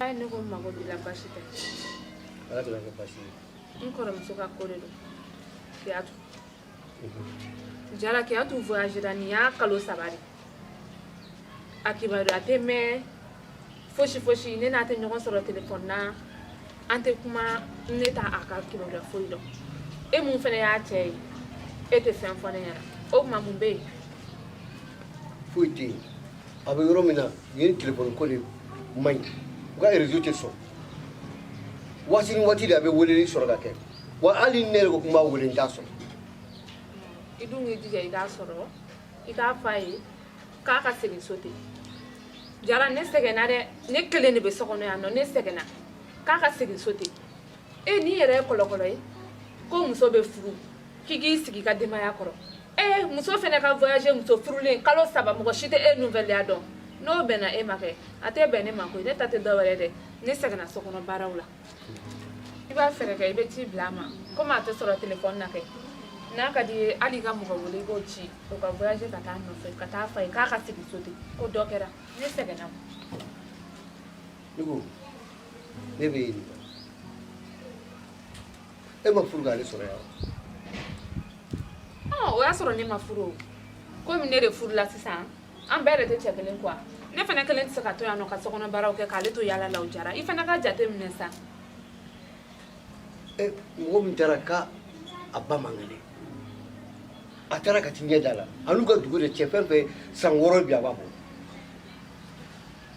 k'a ye ne ko mago b'i la baasi tɛ. Ala kana kɛ baasi ye. N kɔrɔmuso ka ko de don. Kiyatu. Jara Kiyatu voyagera nin y'a kalo 3 de. A kibaru a tɛ mɛn fosi ne n'a tɛ ɲɔgɔn sɔrɔ téléphone na. An tɛ kuma ne t'a a ka kibaruya foyi dɔn. E mun fana y'a cɛ ye e tɛ fɛn fɔ ne ɲɛna. O tuma mun bɛ yen? Foyi tɛ yen. A bɛ yɔrɔ min na yen téléphone ko de man ɲi. U ka réseau tɛ sɔn. Waati ni waati de a bɛ weleli sɔrɔ ka kɛ. Wa hali ne yɛrɛ ko kun b'a wele n t'a sɔrɔ. I dun k'i jija i k'a sɔrɔ i k'a fɔ a ye k'a ka segin so ten. Jara ne sɛgɛnna dɛ, ne kelen de bɛ so kɔnɔ yan nɔ, ne sɛgɛnna k'a ka segin so ten. E n'i yɛrɛ ye kɔlɔkɔlɔ ye ko muso bɛ furu k'i k'i sigi i ka denbaya kɔrɔ. Muso fɛnɛ ka voyager muso furulen kalo 3 mɔgɔ si tɛ e nouvelle ya dɔn. N'o bɛnna e ma kɛ a tɛ bɛn ne ma koyi, ne ta tɛ dɔwɛrɛ dɛ, ne sɛgɛnna so kɔnɔ baaraw la. I b'a fɛrɛ kɛ i bɛ ci bila a ma komi a tɛ sɔrɔ téléphone na kɛ. N'a ka di ye hali i ka mɔgɔ wele i b'o ci o ka voyager ka taa nɔfɛ ka taa f'a ye k'a ka segin so ten ko dɔ kɛra ne sɛgɛnna. Ne ko ne bɛ yen de. E ma furu k'ale sɔrɔ yan. O y'a sɔrɔ ne ma furu o. Komi ne de furula sisan an bɛɛ de tɛ cɛ kelen quoi. Ne fana kelen tɛ se ka to yan nɔ ka sokɔnɔ baaraw kɛ k'ale to yaala la o Jara. I fana ka jate minɛ sa. Mɔgɔ min taara k'a ba man kɛnɛ. A taara ka t'i ɲɛ da la. A n'u ka dugu de cɛ fɛn fɛn san 6 bi a b'a bɔ.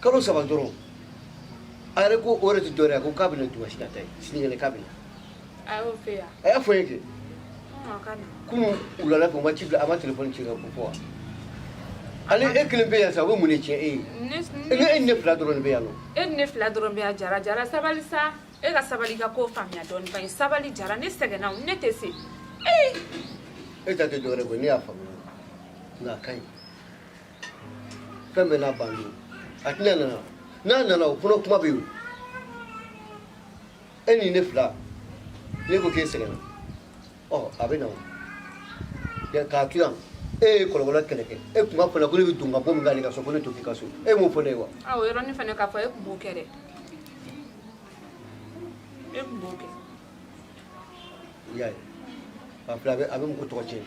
Kalo 3 dɔrɔn. A yɛrɛ ko o yɛrɛ tɛ dɔwɛrɛ ye ko k'a bɛna dimanche nata ye sinikɛnɛ k'a bɛna. A y'o f'e ye wa? A y'a fɔ n ye kɛ. Ka na. Kunun wulada fɛ u ma ci bila a ma téléphone ci ka ko fɔ wa. Ale e kelen bɛ yan sa o bɛ mun de tiɲɛ e ye? E ni ne 2 dɔrɔn de bɛ yan nɔ. E ni ne 2 dɔrɔn bɛ yan Jara. Jara sabali sa. E ka sabali i ka ko faamuya dɔɔni bani. Sabali Jara ne sɛgɛnna o ne tɛ se. E ta tɛ dɔwɛrɛ koyi ne y'a faamuya nka a ka ɲi. Fɛn bɛɛ n'a ban don. A tɛna nana. N'a nana o fana kuma bɛ yen. E ni ne 2 ne ko k'e sɛgɛnna. A bɛ na o. K'a to yan. E ye kɔlɔkɔlɔ kɛlɛ kɛ. E kun b'a fɔ ne ko ne bɛ don ka bɔ min k'ale ka so ko ne to k'i ka so. E m'o fɔ ne ye wa? O yɔrɔnin fana k'a fɔ e kun b'o kɛ dɛ. E kun b'o kɛ. I y'a ye. A filɛ a bɛ mɔgɔ tɔgɔ tiɲɛ.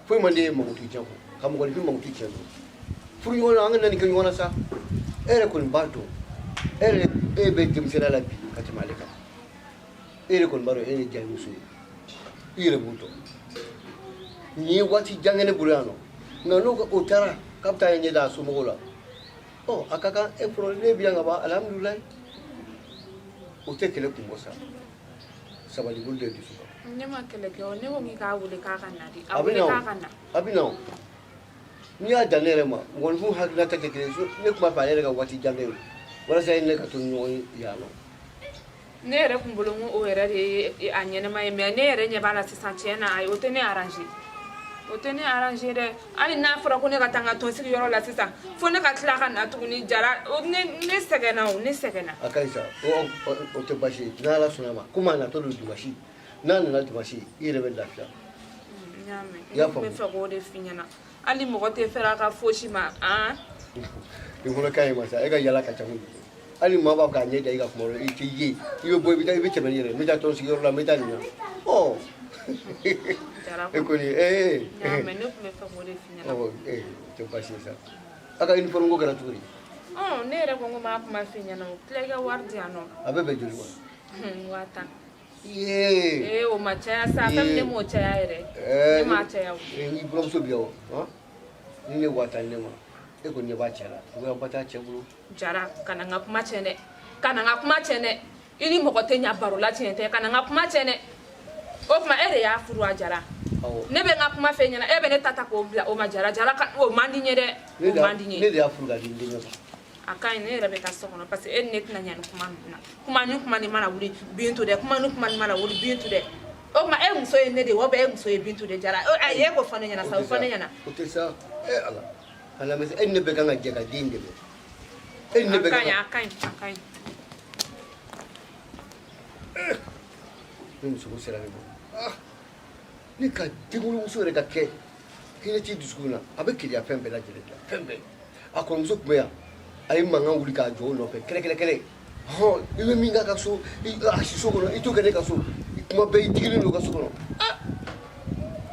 Foyi man di e ye mako t'i tiɲɛ kɔ. Ka mɔgɔninfin mako t'i tiɲɛ dɔn. Furu ɲɔgɔn na an ka na nin kɛ ɲɔgɔn na sa. E yɛrɛ kɔni b'a dɔn. E bɛ denmisɛnniya la bi ka tɛmɛ ale kan. E yɛrɛ kɔni b'a dɔn e ye diya muso ye. I yɛrɛ b'o dɔn. Nin ye waati jan kɛ ne bolo yan nɔ. Nka n'o o taara k'a bɛ taa ɲɛ da a somɔgɔw la. A ka kan e fɔlɔ ne bɛ yan ka ban alihamudulilayi. O tɛ kɛlɛ kun bɔ sa. Sabali bolo de dusu kan. Ne ma kɛlɛ kɛ o ne ko k'i k'a wele k'a ka na de. A wele k'a ka na. A bɛ na o. N'i y'a dan ne yɛrɛ ma mɔgɔninfin hakilina tɛ kelen ye ne tun b'a fɛ ale yɛrɛ ka waati jan kɛ walasa e ni ne ka to ɲɔgɔn ye yan nɔ. Ne yɛrɛ kun bolo n ko o yɛrɛ de ye a ɲɛnama ye mais ne yɛrɛ ɲɛ b'a la sisan tiɲɛ na ayi o tɛ ne arranger. O tɛ ne arranger dɛ. Hali n'a fɔra ko ne ka taa n ka tɔnsigi yɔrɔ la sisan fo ne ka tila ka na tuguni Jara ne sɛgɛnna o ne sɛgɛnna. A ka ɲi sa o tɛ baasi ye n'Ala sɔnna ma komi a natɔ don dimanche n'a nana dimanche i yɛrɛ bɛ lafiya. N y'a mɛn. Ne bɛ fɛ k'o de f'i ɲɛna. Hali mɔgɔ tɛ fɛrɛ a ka fosi ma nin fana ka ɲi ma sa e ka yala ka ca kojugu. Hali maa b'a fɔ k'a ɲɛ da i ka kuma i tɛ ye i bɛ bɔ i bɛ tɛmɛ n'i yɛrɛ n bɛ taa tɔnsigiyɔrɔ la n bɛ taa nin na. E kɔni mais ne tun bɛ fɛ k'o de f'i ɲɛna. O tɛ baasi ye sa. A ka uniforme ko kɛra cogo di? Ne yɛrɛ ko n ko m'a kuma f'i ɲɛna o tila i ka wari di yan nɔ. A bɛ bɛn joli ma? 5000. O ma caya sa fɛn min ne m'o caya yɛrɛ. Ne m'a caya o. N'i buramuso bi yan o ni ne 5000 ne ma e kɔni ɲɛ b'a cɛ la o bɛ ba taa cɛ bolo. Jara kana n ka kuma tiɲɛ dɛ kana n ka kuma tiɲɛ dɛ i ni mɔgɔ tɛ ɲɛ baro la tiɲɛ tɛ kana n ka kuma tiɲɛ dɛ o tuma e de y'a furu a Jara. Ne bɛ n ka kuma f'e ɲɛna e bɛ ne ta k'o bila o ma Jara o man di n ye dɛ o man di n ye. Ne de y'a furu ka di n denkɛ ma. A ka ɲi ne yɛrɛ bɛ taa so kɔnɔ parce que e ni ne tɛna ɲɛ ni kuma ninnu na kuma ni kuma ni mana wuli Bintu dɛ kuma ni kuma ni mana wuli Bintu dɛ o tuma e muso ye ne de wa e muso ye Bintu de Jara ayi e ko fɔ ne ɲɛna sa o fɔ ne ɲɛna. O tɛ sa Ala a lamɛn e ni ne bɛ kan ka jɛ ka den dɛmɛ. E ni ne bɛ kan ka. A ka ɲi. Ne muso ko sera ne ma. Ne ka denwolomuso yɛrɛ ka kɛ hinɛ t'i dusukun na a bɛ keleya fɛn bɛɛ lajɛlen la fɛn bɛɛ a kɔrɔmuso tun bɛ yan a ye mankan wuli k'a jɔ o nɔfɛ kɛlɛ hɔn I bɛ min k'a ka so a si so kɔnɔ I t'o kɛ ne ka so tuma bɛɛ I digilen don ka so kɔnɔ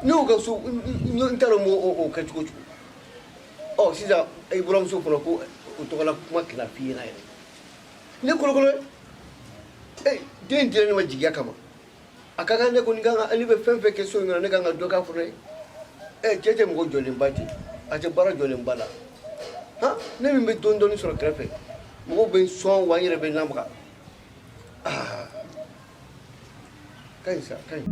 ne y'o ka so n t'a dɔn o kɛ cogo cogo sisan I buramuso fana ko o tɔgɔla kuma kɛra f'i ɲɛna yɛrɛ ne kolokolo den dira ne ma jigiya kama a ka kan ne kɔni kan ka ne bɛ fɛn fɛn kɛ so in kɔnɔ ne kan ka dɔ k'a fana ye cɛ tɛ mɔgɔ jɔlenba ten a tɛ baara jɔlenba la ne min bɛ dɔɔnin dɔɔnin sɔrɔ kɛrɛfɛ mɔgɔw bɛ n sɔn wa n yɛrɛ bɛ n lamaga ka ɲi sa ka ɲi.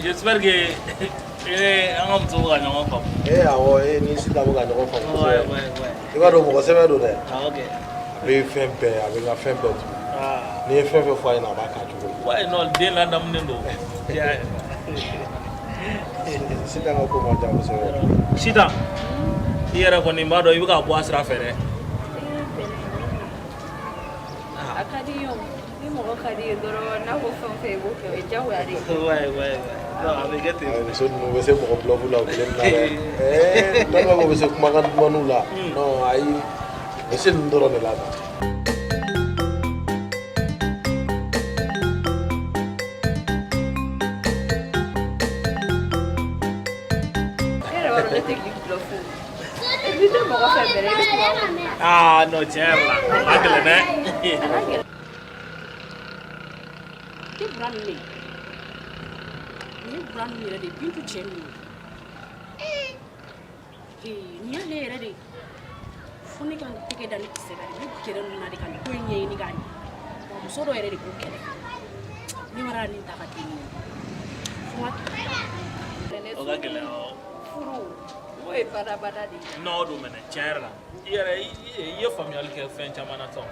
J'espère que on va trouver un enfant. Ni si la buga ɲɔgɔn faamu kosɛbɛ I b'a dɔn mɔgɔ sɛbɛn don dɛ a bɛ fɛn bɛɛ a bɛ n ka fɛn bɛɛ tun n'i ye fɛn fɛn fɔ a ɲɛna a b'a k'a cogo la ouais non den ladamunen don Sitan ka ko man ca kosɛbɛ Sitan I yɛrɛ kɔni b'a dɔn I bɛ ka bɔ a sira fɛ dɛ a ka di ye ni mɔgɔ ka di ye dɔrɔn n'a ko fɛn o fɛn I b'o kɛ o ye diyagoya de ye ouais non a bɛ kɛ ten muso ninnu bɛ se mɔgɔ bulɔfu la o kelen na dɛ dɔw bɛ se kumakan dumaniw la non ayi u bɛ se ninnu dɔrɔn de la tan ne tɛ k'i bulɔfu ni tɛ mɔgɔ fɛn bɛrɛ I bɛ kuma non tiɲɛ yɛrɛ la a ka gɛlɛn dɛ Ni bura min bɛ yen nin ye bura min yɛrɛ de ye Bintu cɛ min ye nin y'ale yɛrɛ de ye fo ne ka n tɛgɛ da ni kisɛ kan ne gɛrɛ ninnu na de ka nin ko in ɲɛɲini k'a ɲɛ wa muso dɔ yɛrɛ de b'o kɛlɛ ne ma nin ta ka di nin fo n ka o ka gɛlɛn furu o ye badabada de ye non o don mɛnɛ tiɲɛ yɛrɛ la I yɛrɛ I ye faamuyali kɛ fɛn caman na tɔn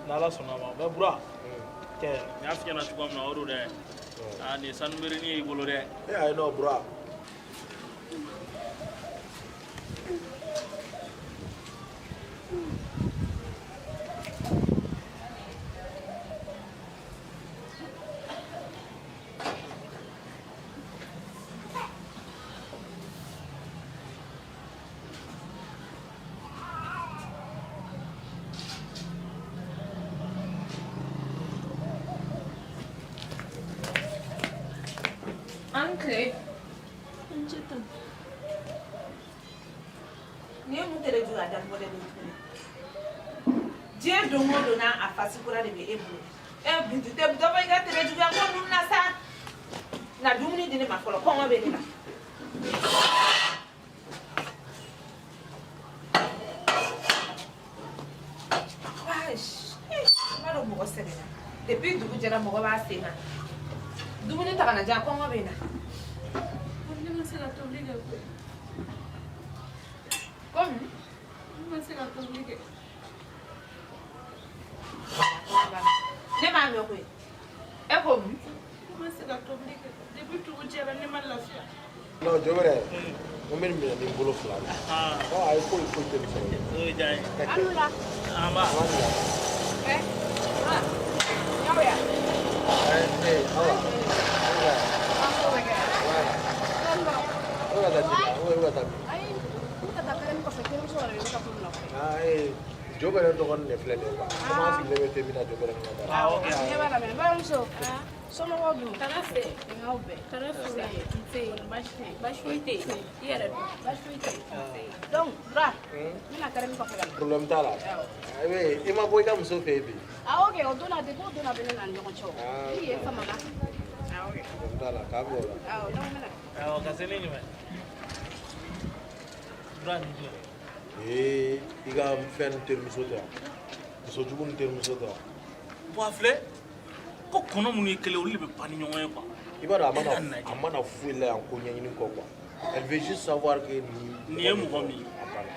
n'Ala sɔnna a ma mais Bura n y'a f'i ɲɛna cogoya min na o don dɛ nin ye sanu berenin ye I bolo dɛ ayi non Bura Uncle. Ni mun tere ju ada mo de ni. Je do mo do na afasi kura de be ebu. Bintu te do ba ga tere ju ga ko nun na sa. Na dumuni dini ma folo ko ma be ni la. Ma do mo se na. Depuis du jara mo ba se na. Dumuni ta kana ja ko ma be na. Comme ne m'a mis au bout. Et comme depuis tout jɛra ne ma lafiya non Jɔbɛrɛ n bɛ nin minɛ ni n bolo fila de a ye foyi foyi tɛ nin sɔrɔ o ye diya ye allo la an b'a yaw ya ayi n ka taa kɛrɛni kɔfɛ terimuso yɛrɛ de bɛ ka furu la Jɔbɛrɛ dɔgɔnin de filɛ nin ye quoi comment sigilen bɛ ten bɛna Jɔbɛrɛ ɲɛ da ɲɛ b'a la mɛ balimamuso somɔgɔw dun kana se n'aw bɛɛ kana furu nse baasi tɛ yen baasi foyi tɛ yen I yɛrɛ dun baasi foyi tɛ yen donc Bura n bɛna kɛrɛni kɔfɛ ka na problème t'a la I ma bɔ I ka muso fɛ yen bi awɔ kɛ o don na depuis o don na bɛ ne na ni ɲɔgɔn cɛ o i ye famana awɔ kɛ problème t'a la k'a bɛ o la awɔ donc n bɛna awɔ ka se ne ɲuman Bura nin jɔ I ka fɛn ni terimuso tɛ wa muso jugu ni terimuso tɛ wa bon a filɛ ko kɔnɔ minnu ye kelen olu de bɛ ban ni ɲɔgɔn ye quoi I b'a dɔn a mana foyi la yan ko ɲɛɲini kɔ quoi elle veut juste savoir que nin ye mɔgɔ min ye a banna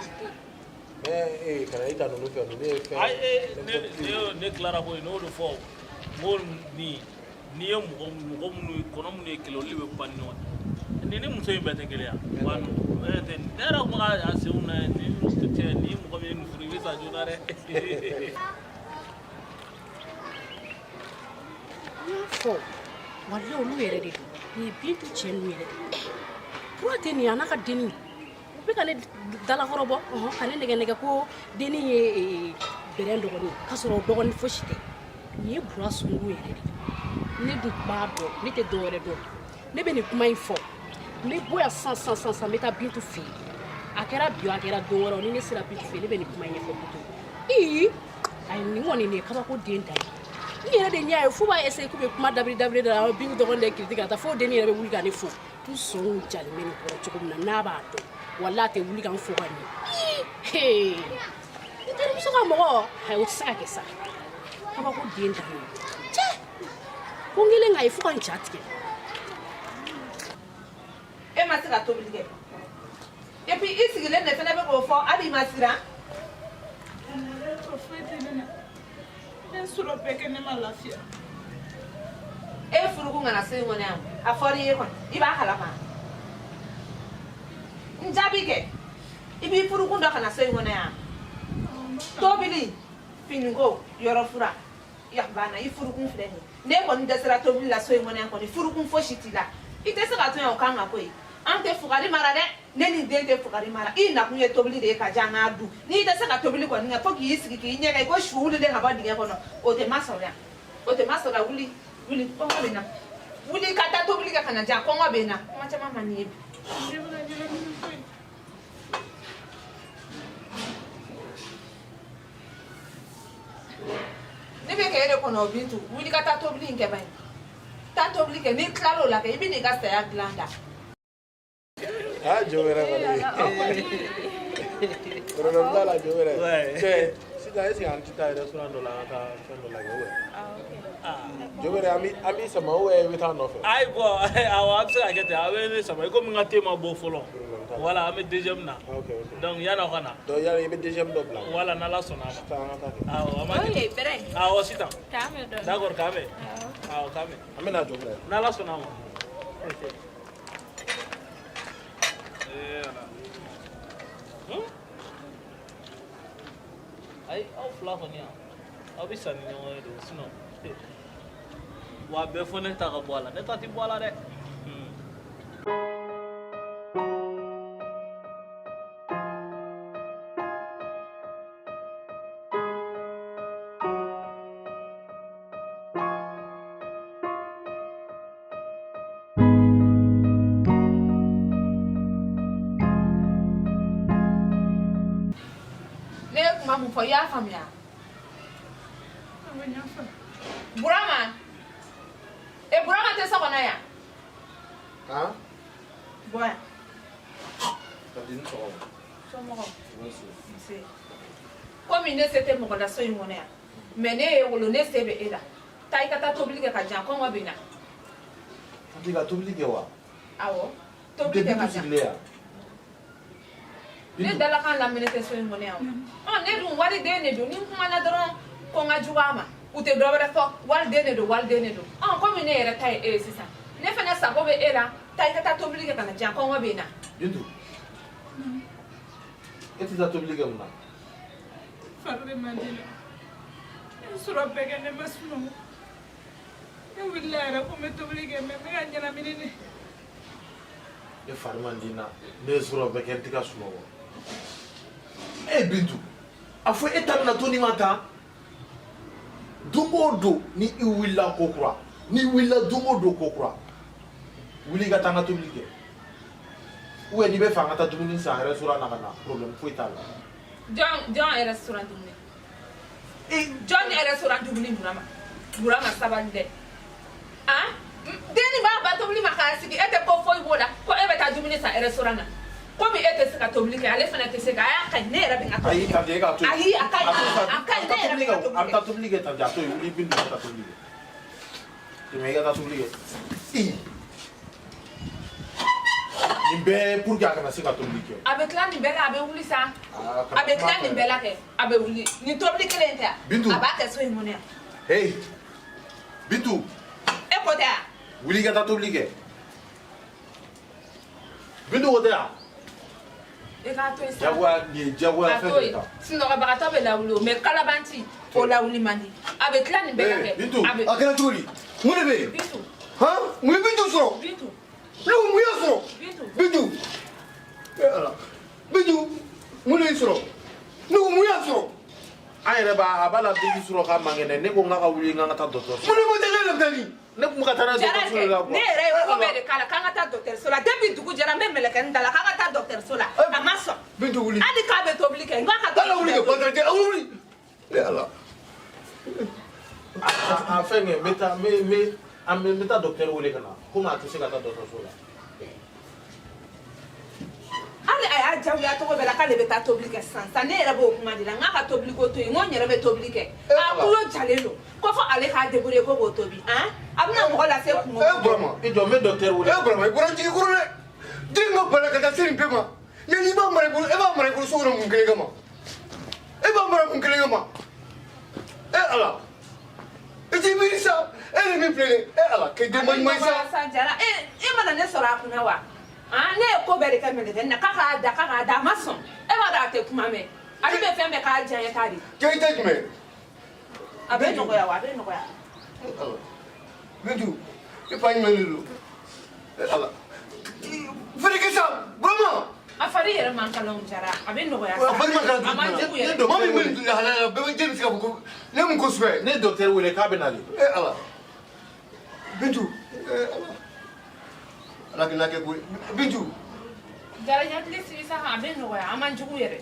mais kana I ta ninnu fɛ ninnu ye fɛn ne tilara ko ye n'o de fɔ n ko nin n'i ye mɔgɔ minnu kɔnɔ minnu ye kelen olu bɛ ban ni ɲɔgɔn cɛ ni muso in bɛɛ tɛ kelen ye wa ne yɛrɛ ko k'a senw na ni mɔgɔ min ye nin furu i bɛ sa joona dɛ. fɔ wali olu yɛrɛ de don nin ye Bintu cɛ ninnu yɛrɛ de pura tɛ nin ye a n'a ka denni u bɛ ka ne dalakɔrɔbɔ ka ne nɛgɛ ko denni ye bɛrɛn dɔgɔnin k'a sɔrɔ dɔgɔnin fosi tɛ nin ye bura sunkuru yɛrɛ de ne dun b'a dɔn ne tɛ dɔwɛrɛ dɔn ne bɛ nin kuma in fɔ n bɛ bɔ yan sisan n bɛ taa Bintu fɛ yen a kɛra bi a kɛra don wɛrɛ ni ne sera Bintu fɛ yen ne bɛ nin kuma in ɲɛfɔ Bintu ayi nin kɔni nin ye kabako den da ye n yɛrɛ de ɲɛ ye fo b'a essayer k'u bɛ kuma dabiri da la Bintu dɔgɔnin de kiriti ka taa fo denni yɛrɛ bɛ wuli ka ne fo tu sɔnw jalen bɛ nin kɔrɔ cogo min na n'a b'a dɔn wala a tɛ wuli ka n fo ka ɲɛ n terimuso ka mɔgɔ ayi o tɛ se ka kɛ sa kabako den da ye cɛ ko n kelen k'a ye fo ka n ja tigɛ. E ma se ka tobili kɛ et puis i sigilen de fana bɛ k'o fɔ hali i ma siran. ne sɔrɔ bɛɛ kɛ ne ma lafiya. E furukun kana se in kɔnɔ yan a fɔra i ye kɔni i b'a kalama n jaabi kɛ i b'i furukun dɔ kana se in kɔnɔ yan tobili finiko yɔrɔ fura banna i furukun filɛ nin ne kɔni dɛsɛra tobili la so in kɔnɔ yan kɔni furukun fosi t'i la i tɛ se ka to yan o kan ka ko ye an tɛ fugari mara dɛ ne ni den tɛ fugari mara i nakun ye tobili de ye ka diya an k'a dun n'i tɛ se ka tobili kɔni kɛ fo k'i sigi k'i ɲɛgɛn ko su wulilen ka bɔ dingɛ kɔnɔ o tɛ masɔrɔ yan o tɛ masɔrɔ wuli kɔngɔ bɛ na wuli ka taa tobili kɛ ka na diya kɔngɔ bɛ na kuma caman man di ye bi. ne bɛ kɛ e de kɔnɔ o Bintu wuli ka taa tobili in kɛ ban ye taa tobili kɛ n'i tilal'o la kɛ i bɛ n'i ka saya dilan da. Jo wɛrɛ kɔni problème t'a la jo wɛrɛ cɛ sisan est-ce que an tɛ taa restaurant dɔ la an ka taa fɛn dɔ lajɛ jo wɛrɛ an b'i sama ou bien i bɛ taa nɔfɛ. ayi bɔn awɔ a bɛ se ka kɛ ten a bɛ ne sama i komi n ka thé ma bɔ fɔlɔ wala an bɛ deuxième na donc yan'aw ka na. donc yanni i bɛ deuxième dɔ bila. wala n'Ala sɔnna a ma. sisan an ka taa kɛ. awɔ an b'a kɛ awɔ sisan. d'accord k'an bɛn awɔ k'an bɛn. an bɛ na jo wɛrɛ. n'Ala sɔnna a ma. ayi aw fila kɔni yan aw bɛ sa ni ɲɔgɔn ye de sinon wa bɛɛ fɔ ne ta ka bɔ a la ne ta tɛ bɔ a la dɛ. mun fɔ i y'a faamuya. Burama Burama tɛ so kɔnɔ yan. Han? Bɔ yan. Ka di ni sɔgɔma. Somɔgɔw. Nse. Komi ne se tɛ mɔgɔ la so in kɔnɔ yan mais ne ye wolo ne se bɛ e la taa i ka taa tobili kɛ ka jan kɔngɔ bɛ na. Tanti ka tobili kɛ wa? Awɔ tobili kɛ ka jan. Ne dalakan lamɛnni tɛ so in kɔnɔ yan o. Ne dun waliden de don ni n kumana dɔrɔn ko n ka jugu a ma u tɛ dɔ wɛrɛ fɔ waliden de don waliden de don komi ne yɛrɛ ta ye e ye sisan ne fana sago bɛ e la taa i ka taa tobili kɛ ka na jan kɔngɔ bɛ na. Bintu e tɛ taa tobili kɛ mun na? Fari de man di la n sɔrɔ bɛɛ kɛ ne ma sunɔgɔ ne wulila yɛrɛ ko n bɛ tobili kɛ mais n bɛ ka ɲɛnamini de. E fari man di na ne ye sɔrɔ bɛɛ kɛ n tɛ ka sunɔgɔ. Bintu a fɔ e ta bɛna to ni ma taa don o don ni i wulila ko kura n'i wulila don o don ko kura wuli i ka taa n ka tobili kɛ ou bien n'i bɛ fɛ an ka taa dumuni san restaurant na ka na problème foyi t'a la. Jɔn restaurant dumuni jɔn ni restaurant dumuni Burama sabali dɛ denni b'a ba tobili ma k'a sigi e tɛ ko foyi b'o la ko e bɛ taa dumuni san restaurant na komi e tɛ se ka tobili kɛ ale fana tɛ se ka a y'a kaɲi ne yɛrɛ bɛ n ka tobili kɛ. Ayi tanti e k'a to yen. Ayi a kaɲi ne yɛrɛ bɛ n ka tobili kɛ. A bɛ taa tobili kɛ tanti a to yen wuli Bintu ka taa tobili kɛ. Tɛmɛ i ka taa tobili kɛ. Nin bɛɛ pour que a kana se ka tobili kɛ. A bɛ tila nin bɛɛ la a bɛ wuli sa. A bɛ tila nin bɛɛ la kɛ a bɛ wuli nin tobili kelen tɛ Bintu a b'a kɛ so in kɔnɔ yan. Hey Bintu. E ko tɛ a wuli ka taa tobili kɛ Bintu ko tɛ yan e k'a to yen sa jagoya nin ye jagoya a fɛn to de yen ta sunɔgɔbagatɔ bɛ lawuli o mɛ kalabanci o lawuli man di a bɛ tila nin bɛɛ ka kɛ Bintu a bɛ a kɛra cogo di mun de bɛ yen Bintu han mun ye Bintu sɔrɔ Bintu ne ko mun y'a sɔrɔ Bintu Bintu ala Bintu mun de y'i sɔrɔ ne ko mun y'a sɔrɔ an yɛrɛ b'a a b'a la digi sɔrɔ k'a man kɛnɛ ne ko n k'a ka wuli n k'an ka taa dɔgɔtɔrɔso mun de ma tɛ ne lamɛnni ne kun bɛ ka taa n'a ye dɔgɔtɔrɔso de la Jara kɛ ne yɛrɛ ye ko bɛɛ de k'a la k'an ka taa dɔgɔtɔrɔso la depuis dugu jɛra n bɛ mɛlɛkɛnin da la k'an ka taa dɔgɔtɔrɔso la a ma sɔn Bintu wuli hali k'a bɛ tobili kɛ n k'a ka ala wuli kɛ batara tɛ aw wuli ala a fɛn kɛ n bɛ taa dɔgɔtɔrɔ wele ka na komi a tɛ se ka taa dɔgɔtɔrɔso la hali a y'a diyagoya cogo bɛɛ la k'ale bɛ taa tobili kɛ sisan ne yɛrɛ b'o kuma de la n k'a ka tobili ko to yen n ko n yɛrɛ bɛ tobili kɛ a kulo jalen don ko fɔ ale k'a débrouiller ko k'o tobi a bɛna mɔgɔ lase kungo Burama i jɔ n bɛ dɔgɔtɔrɔ wele Burama i bɔra jigi kɔrɔ dɛ den ka bala ka taa se nin bɛɛ ma yanni i b'a mara i bolo so kɔnɔ mun kelen kama e b'a mara mun kelen kama ala i t'i miiri sa e de min filɛ ala kɛ den ɲuman ye sa Jara e mana ne sɔrɔ a kunna wa ne ye ko bɛɛ de kɛ mɛlɛkɛnin na k'a k'a da a ma sɔn e b'a dɔn a tɛ kuma mɛn ale bɛ fɛn bɛɛ k'a diya ye k'a de kɛ i tɛ jumɛn a bɛ nɔgɔya wa a bɛ nɔgɔya Bintu i fa ɲuman de don ala ferekɛ sa Burama a fari yɛrɛ man kalan Jara a bɛ nɔgɔya a fa ɲuman kɛra a man jugu yɛrɛ maa min bɛ nin halala bɛɛ bɛ jɛ bɛ se ka fɔ ko ne mun ko sɛbɛ ne ye dɔgɔtɔrɔ wele k'a bɛ nalen ala Bintu ala k'i lakɛ koyi Bintu Jara hakili sigi sa a bɛ nɔgɔya a man jugu yɛrɛ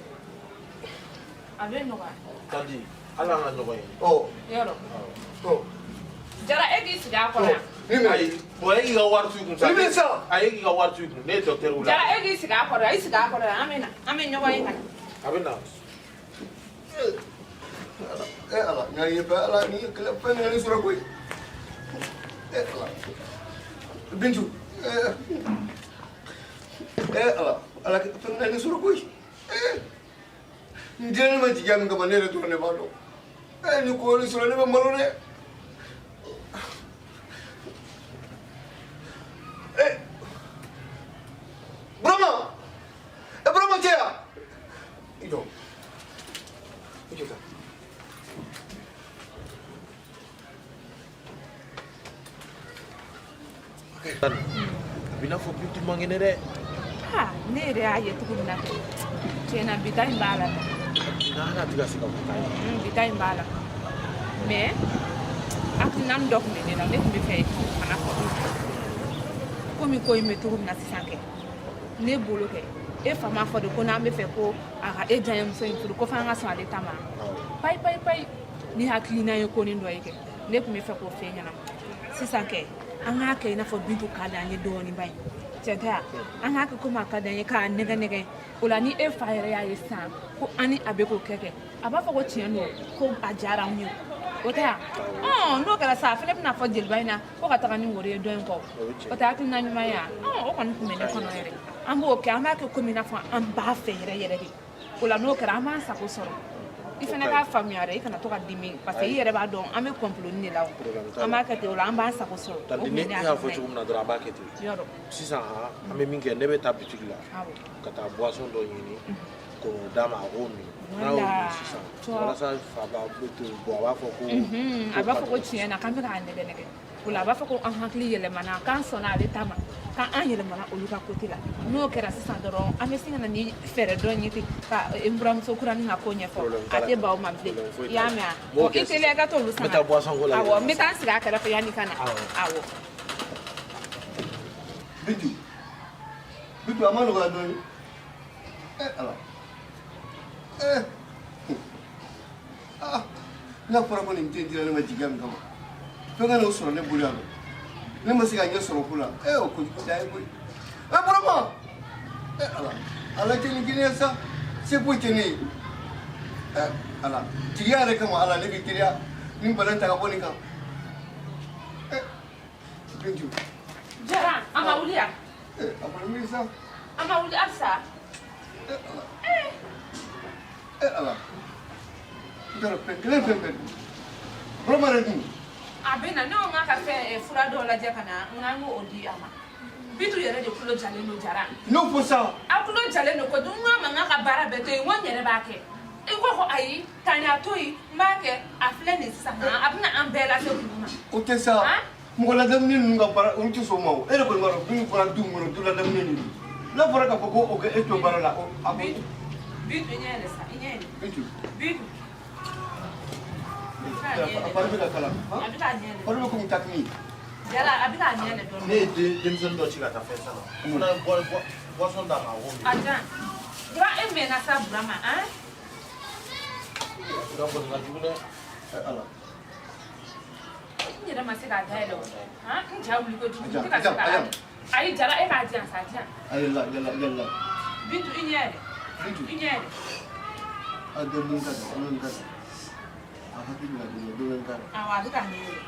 a bɛ nɔgɔya Kadi ala an ka ɲɔgɔn ye yɔrɔ Jara e k'i sigi a kɔrɔ yan ni mɛ ayi bon e k'i ka wari to i kun sa ni mɛ sa ayi e k'i ka wari to i kun ne ye dɔgɔtɔrɔ wele Jara e k'i sigi a kɔrɔ yan i sigi a kɔrɔ yan an bɛ na an bɛ ɲɔgɔn ye ka na a bɛ na ala n y'a ye bɛɛ ala ni kɛlɛ fɛn min ne sɔrɔ koyi ala Bintu ala ala fɛn min ne sɔrɔ koyi n diɲɛ ne ma jigiya min kama ne yɛrɛ dɔrɔn ne b'a dɔn ni ko ne sɔrɔ ne bɛ malo dɛ Burama Burama cɛ yan i jɔ i jɔ tan a bɛ i n'a fɔ Bintu man kɛnɛ dɛ ne yɛrɛ y'a ye cogo min na tiɲɛna bita in b'a la n'a tɛ ka se ka fɔ k'a ye bita in b'a la mais hakilina min dɔ tun bɛ ne la ne tun bɛ fɛ kana fɔ komi ko in bɛ cogo min na sisan kɛ ne bolo kɛ e fa m'a fɔ de ko n'an bɛ fɛ ko a ka e janyemuso in furu ko f'an ka sɔn ale ta ma payi ni hakilina ye ko nin dɔ ye kɛ ne tun bɛ fɛ k'o f'e ɲɛna sisan kɛ an k'a kɛ i n'a fɔ Bintu ka d'an ye dɔɔnin ba ye tiɲɛ tɛ yan an k'a kɛ komi a ka d'an ye k'a nɛgɛ nɛgɛ o la ni e fa yɛrɛ y'a ye sisan ko an ni a bɛ k'o kɛ a b'a fɔ ko tiɲɛ don ko a diyara anw ye o tɛ yan n'o kɛra sa a fana bɛna fɔ jeliba in na ko ka taga ni wari ye dɔ in kɔ o tɛ hakilina ɲuman ye o kɔni tun bɛ ne kɔnɔ yɛrɛ an b'o kɛ an b'a kɛ komi i n'a fɔ an b'a fɛ yɛrɛ de o la n'o kɛra an b'an sago sɔrɔ i fana k'a faamuya dɛ i kana to ka dimi parce que i yɛrɛ b'a dɔn an bɛ complot de la o an b'a kɛ ten o la an b'an sago sɔrɔ o Tante kun ne ye ne y'a fɔ hakilina cogo min na dɔrɔn an b'a kɛ ten ye yɔrɔ sisan an bɛ min kɛ ne bɛ taa bitigi la awɔ ka taa boisson dɔ ɲini k'o d'a ma a k'o min n'a y'o Wala. min sisan walasa fa b'a bɛ to bɔ a b'a fɔ ko a b'a fɔ ko tiɲɛ na k'an bɛ k'a nɛgɛ nɛgɛ o la a b'a fɔ ko an hakili yɛlɛmana k'an sɔnna ale ta ma k'an yɛlɛmana olu ka côté la n'o kɛra sisan dɔrɔn an bɛ se ka na ni fɛɛrɛ dɔ ɲini ka n buramuso kuranin ka ko ɲɛfɔ a tɛ ban o ma bilen i y'a mɛn wa i teliya i ka t'olu san n bɛ taa boisson ko la awɔ n bɛ taa n sigi a kɛrɛfɛ yanni ka na awɔ Bintu a ma nɔgɔya dɔɔnin ala n'a fɔra ko nin den dira ne ma jigiya min kama fɛn ka n'o sɔrɔ ne bolo yan nɔ ne ma se ka ɲɛ sɔrɔ ko la o kojugu da ye koyi Burama ala ala tɛ nin kɛnɛya sa se foyi tɛ ne ye ala jigiya yɛrɛ kama ala ne bɛ giriya nin bana ta ka bɔ nin kan Bintu Jara an ma wuli yan a bɔra min sa an ma wuli halisa ala n t'a dɔn fɛn kelen fɛn fɛn Burama yɛrɛ dun a bena ne o ngaka fe fura do la jakana ngango odi ama bitu yere de kulo jale no jara non fo ça a kulo jale no ko dunga manga bara beto won yere ba ke e ko ayi tanya toyi mbake a flene sama abna ambela se kuma o te ça mo la dam ni nga bara on ti so mawo e ko ngaro bi ko du mo du la dam ni la fora ka ko o ke e to bara la o abo bitu nyele sa nyele bitu apare ka kala abita nyele parle ko mutakni jara abita nyele do ne denmisɛnnin dɔ ci ka taa fɛn san na fana boisson d'a ma o min ajan bra e me na sa brama ka bɔ nin ka jugu dɛ ala ni da ma se ka da lo n ja wuli ko jugu ti ka se ka ayi jara e ka jan sa jan ayi la bitu inyele a do mun ka a hakili la do mun ka awa abita nyele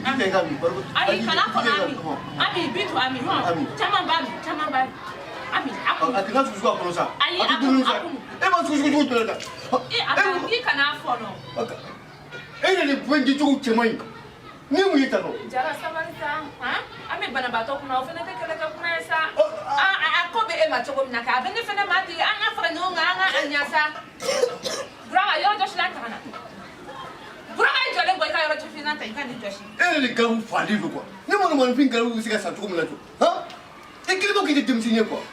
Abi kana kono abi bitu ami ho chama babi abi aku akina su ko kono sa ayi aku e ma su to da abi kana fono e ne bunji ju chemai ni mu yita no jara sabarita ami bana bato kuna ofene te kele ka kuna sa ko be e ma chogo mina ka be ne fene mati anga fra no anga anya sa brava yo josh la kana brava yo le boy ka yo josh na tan kan josh e ne gamu fali do ko ne mo fin garu si ka sa to mu la to ha e kile do ki de timsi ne ko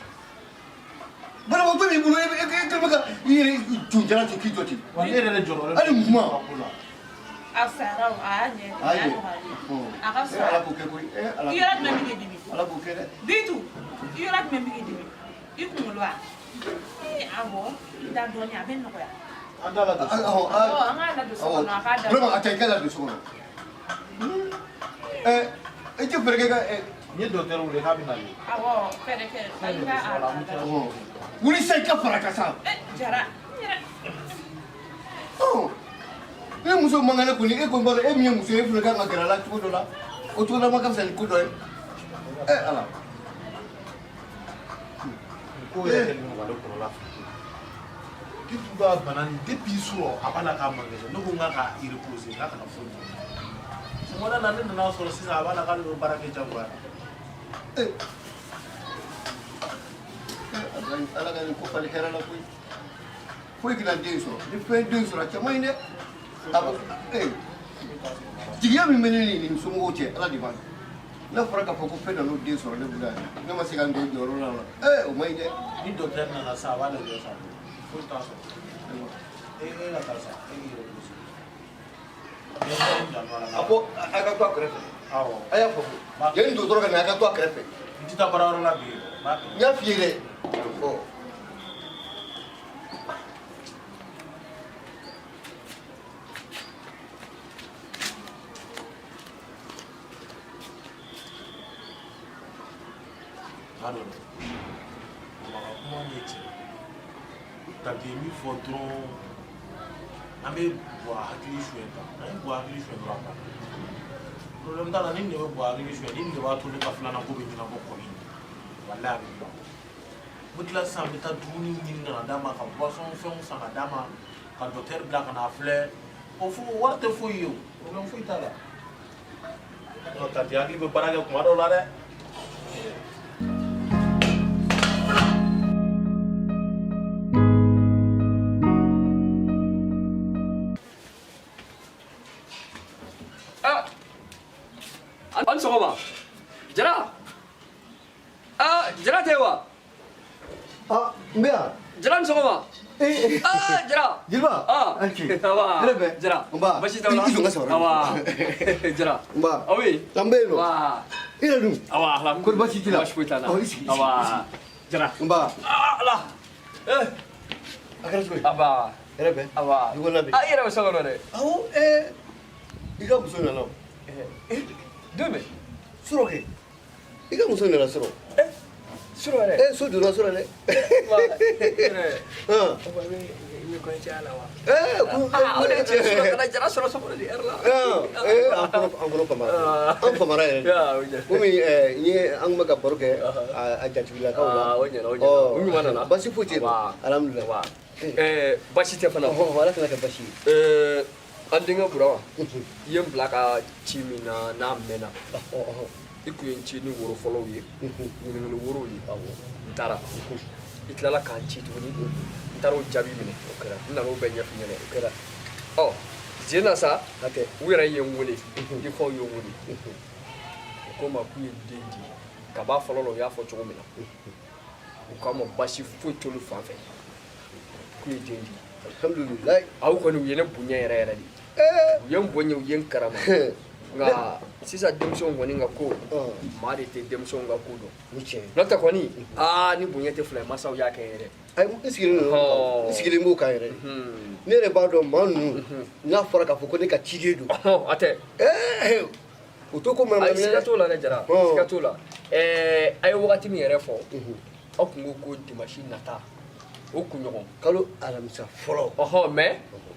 bana mo be bulo e ke ka yi ju jara to ki to ti wa ne yɛrɛ de jɔrɔ ali muma asara anye ala ko ke ko ala yora me mi dimi ala ko ke de bitu yora me mi dimi ikun lo awo da do ni aben no ya an da la anga la do so na ka da vraiment atay la do so e ti perke ka n ye docteur wele k'a bɛ na ye awo pere ke ayi wuli sai ka fara ka sa jara ne muso mangane ko ni e ko mbalo e mi muso e fulu ka ngara la tudo la o to na maka sel ko do ala ko yɛrɛ ni mɔgɔ kɔrɔ la ki tu ka bana ni depuis sɔrɔ a b'a la k'a magasin ne ko n ka ka i reposer n ka kana foyi sɔgɔmada la ne nana sɔrɔ sisan a b'a la k'ale bɛ baara kɛ jagoya ala ka ni ko fali hera la ko foyi kila den so ni fe den so la chama inde abo jigiya min meneni ni sumo che ala di ban na fara ka foko fe na no den so le buda ne ma se kan de joro la o mai de ni docteur nana sa a b'a lajɛ sa foyi t'a sɔrɔ e la taa sa e k'i reposer abo aka to akrefe awɔ aya foko yen do toro ka na aka to akrefe n tɛ taa baara yɔrɔ la bi b'a kɛ nya fiere o Pardon. Comment on est-il? T'as bien mis photo. On va boire à qui je suis là. On va boire à qui je suis là. Le problème dans la ligne de boire à qui je suis là, il ne va pas tourner pas flanc pour venir dans mon coin. Voilà. Mais là, ça me t'a tourné une dans la dame à boisson, fait un sang à dame à docteur Black en a fleur. Au fond, what the fuck you? On va faire ça là. Non, t'as dit à qui veut pas aller comme ça là. An sɔgɔma jara jara tɛ wa n bɛ yan jara ni sɔgɔma jara jeliba awa jara basi t'aw la i sɔn ka sabara awa jara aw ye an bɛ yen nɔ wa i yɛrɛ dun awa alhamdulilah kɔri basi t'i la basi foyi t'an na i sigi awa jara nba ala a kɛra cogo di aba hɛrɛ bɛ awa i ko labɛn i yɛrɛ bɛ so kɔnɔ dɛ awɔ i ka muso nana o don bɛ sɔrɔ kɛ i ka muso nana sɔrɔ sura yɛrɛ so donna sɔrɔ dɛ yɛrɛ ko chala wa o de ce so kana jara so so ko di erla an kono famara an famara ya umi ni an maka barke a jatibila kawla umi mana na basi futi alhamdulillah wa basi te fana wala kana ka basi andinga burawa yem blaka chimina na mena iku yen chini woro follow ye ni woro yi ntara itlala kan chi tuni ntaro jabi mine okara na ro benya finyele okara zena sa ate wira yen wole di fo yo wole ko ma ku yen dendi ka ba follow ya fo chogo mina ko ma basi fo tolu fa fe ku yen dendi alhamdulillah aw ko ni yene bunya yere di yen bonya yen karama nga sisa demson woni nga ko ma de te demson nga ko do wuce nota ko ni ni bunya te fly masaw ya kan yere ay isigili mo kan yere ne re ba do manu na fora ka foko ne ka chige do ate o to ko mama ay sikato la ne jara sikato la ay wakati mi yere fo akungo ko di machine nata o kunyo kalo alamisa folo mais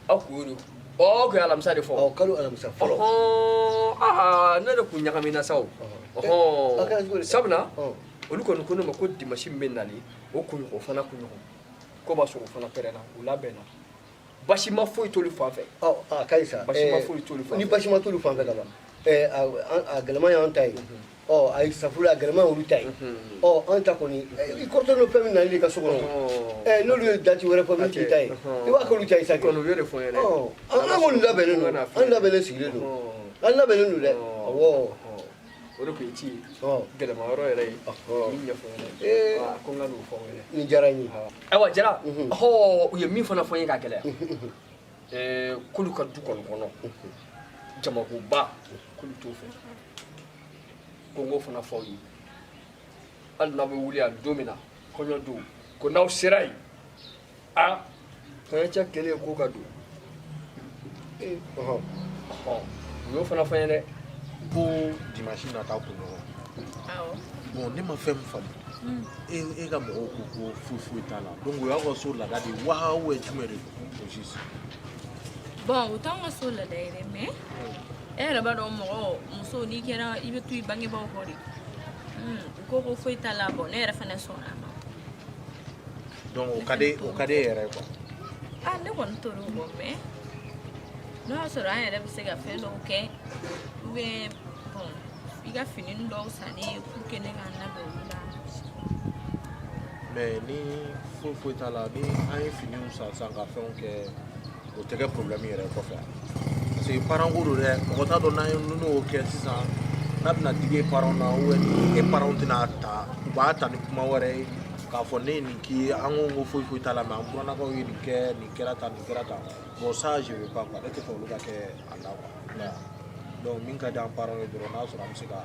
akuru ko alamisa de fo kalo alamisa folo na da kunya kamina saw sabna olu ko no ma ko di machine men nali o kunyo ko fana kunyo ko ba so fana perena o labena bashima foi tolu fa fe kaisa bashima foi tolu fa ni bashima tolu fa fe kala a galama yan tay ay safula galama olu tay anta ko ni I korto no pemi na ile ka so no no lu dati wore fo mi tay I wa ko lu tay sa ko no yere fo yere an mo nda bele no an da bele sigile no an da bele no le oro ko ci galama ro yere ni nya fo yere ko ngadu fo yere ni jarani awa jara ye mi fana fo yin ka gele kulu ka du kono kono jama ko ba kulu to fe kongo fana fo yi al na be wuli al domina ko nyodo ko naw sirai ko ya kele ko ka do yo fana fo yene ko dimanche na ta ko no bon ne ma fem fam e ga mo ko fufu tala donc ya ko so la gadi wa we tumere ko jisi bon autant on so la daire mais era ba do mo muso ni kera ibe tu bangi ba ko ri ko foi tala bon era fana so na donc o kade era ko ne won to ro bo mais no so ra era bi se ga fe lo ke we bon iga fini ndo sani ku ke ne ga na ba la mais ni foi tala ni ay fini sa ga fe on ke o tege problème yere ko fa parce que parents ko re ko ta do na no ke sisa na bna dige parents na o ni e parents na ta ba ta ni kuma wore ka fo ne ni ki ango foi tala ma mbona na ko ni ke la ta bon ça je veux pas quoi et ko lu ka ke anda quoi donc min ka dan parents do na so am sika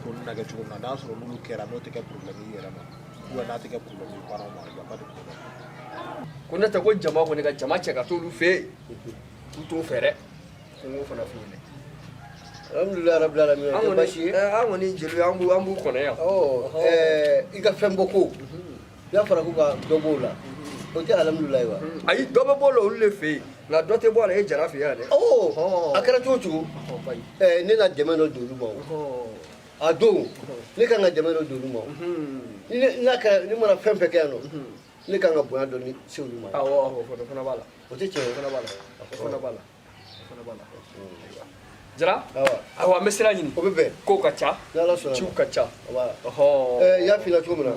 ko na ga chugo na da so lu kera no tege problème yere ma ko na tege problème parents ma ya pas de problème kuna ta ko jama ko ne ga jama ce ka to lu fe to fere ko fana fu ne alhamdulillah rabbil alamin bashi an woni jelu ambu ko ne ya iga fembo ko ya fara ko ga dobola o te alhamdulillah wa ayi dobo bolo le fe na dote bola e jara fe ya ne akara chochu ne na demeno do lu mo ado ne kan ga demeno do lu mo ni na ka ni mo na fempe ke no ne kan ga boya do ni sewlu ma fo fana bala o te che fana bala jara awa mesra nyini o bebe ko kacha la so chu kacha wa ya fina chumuna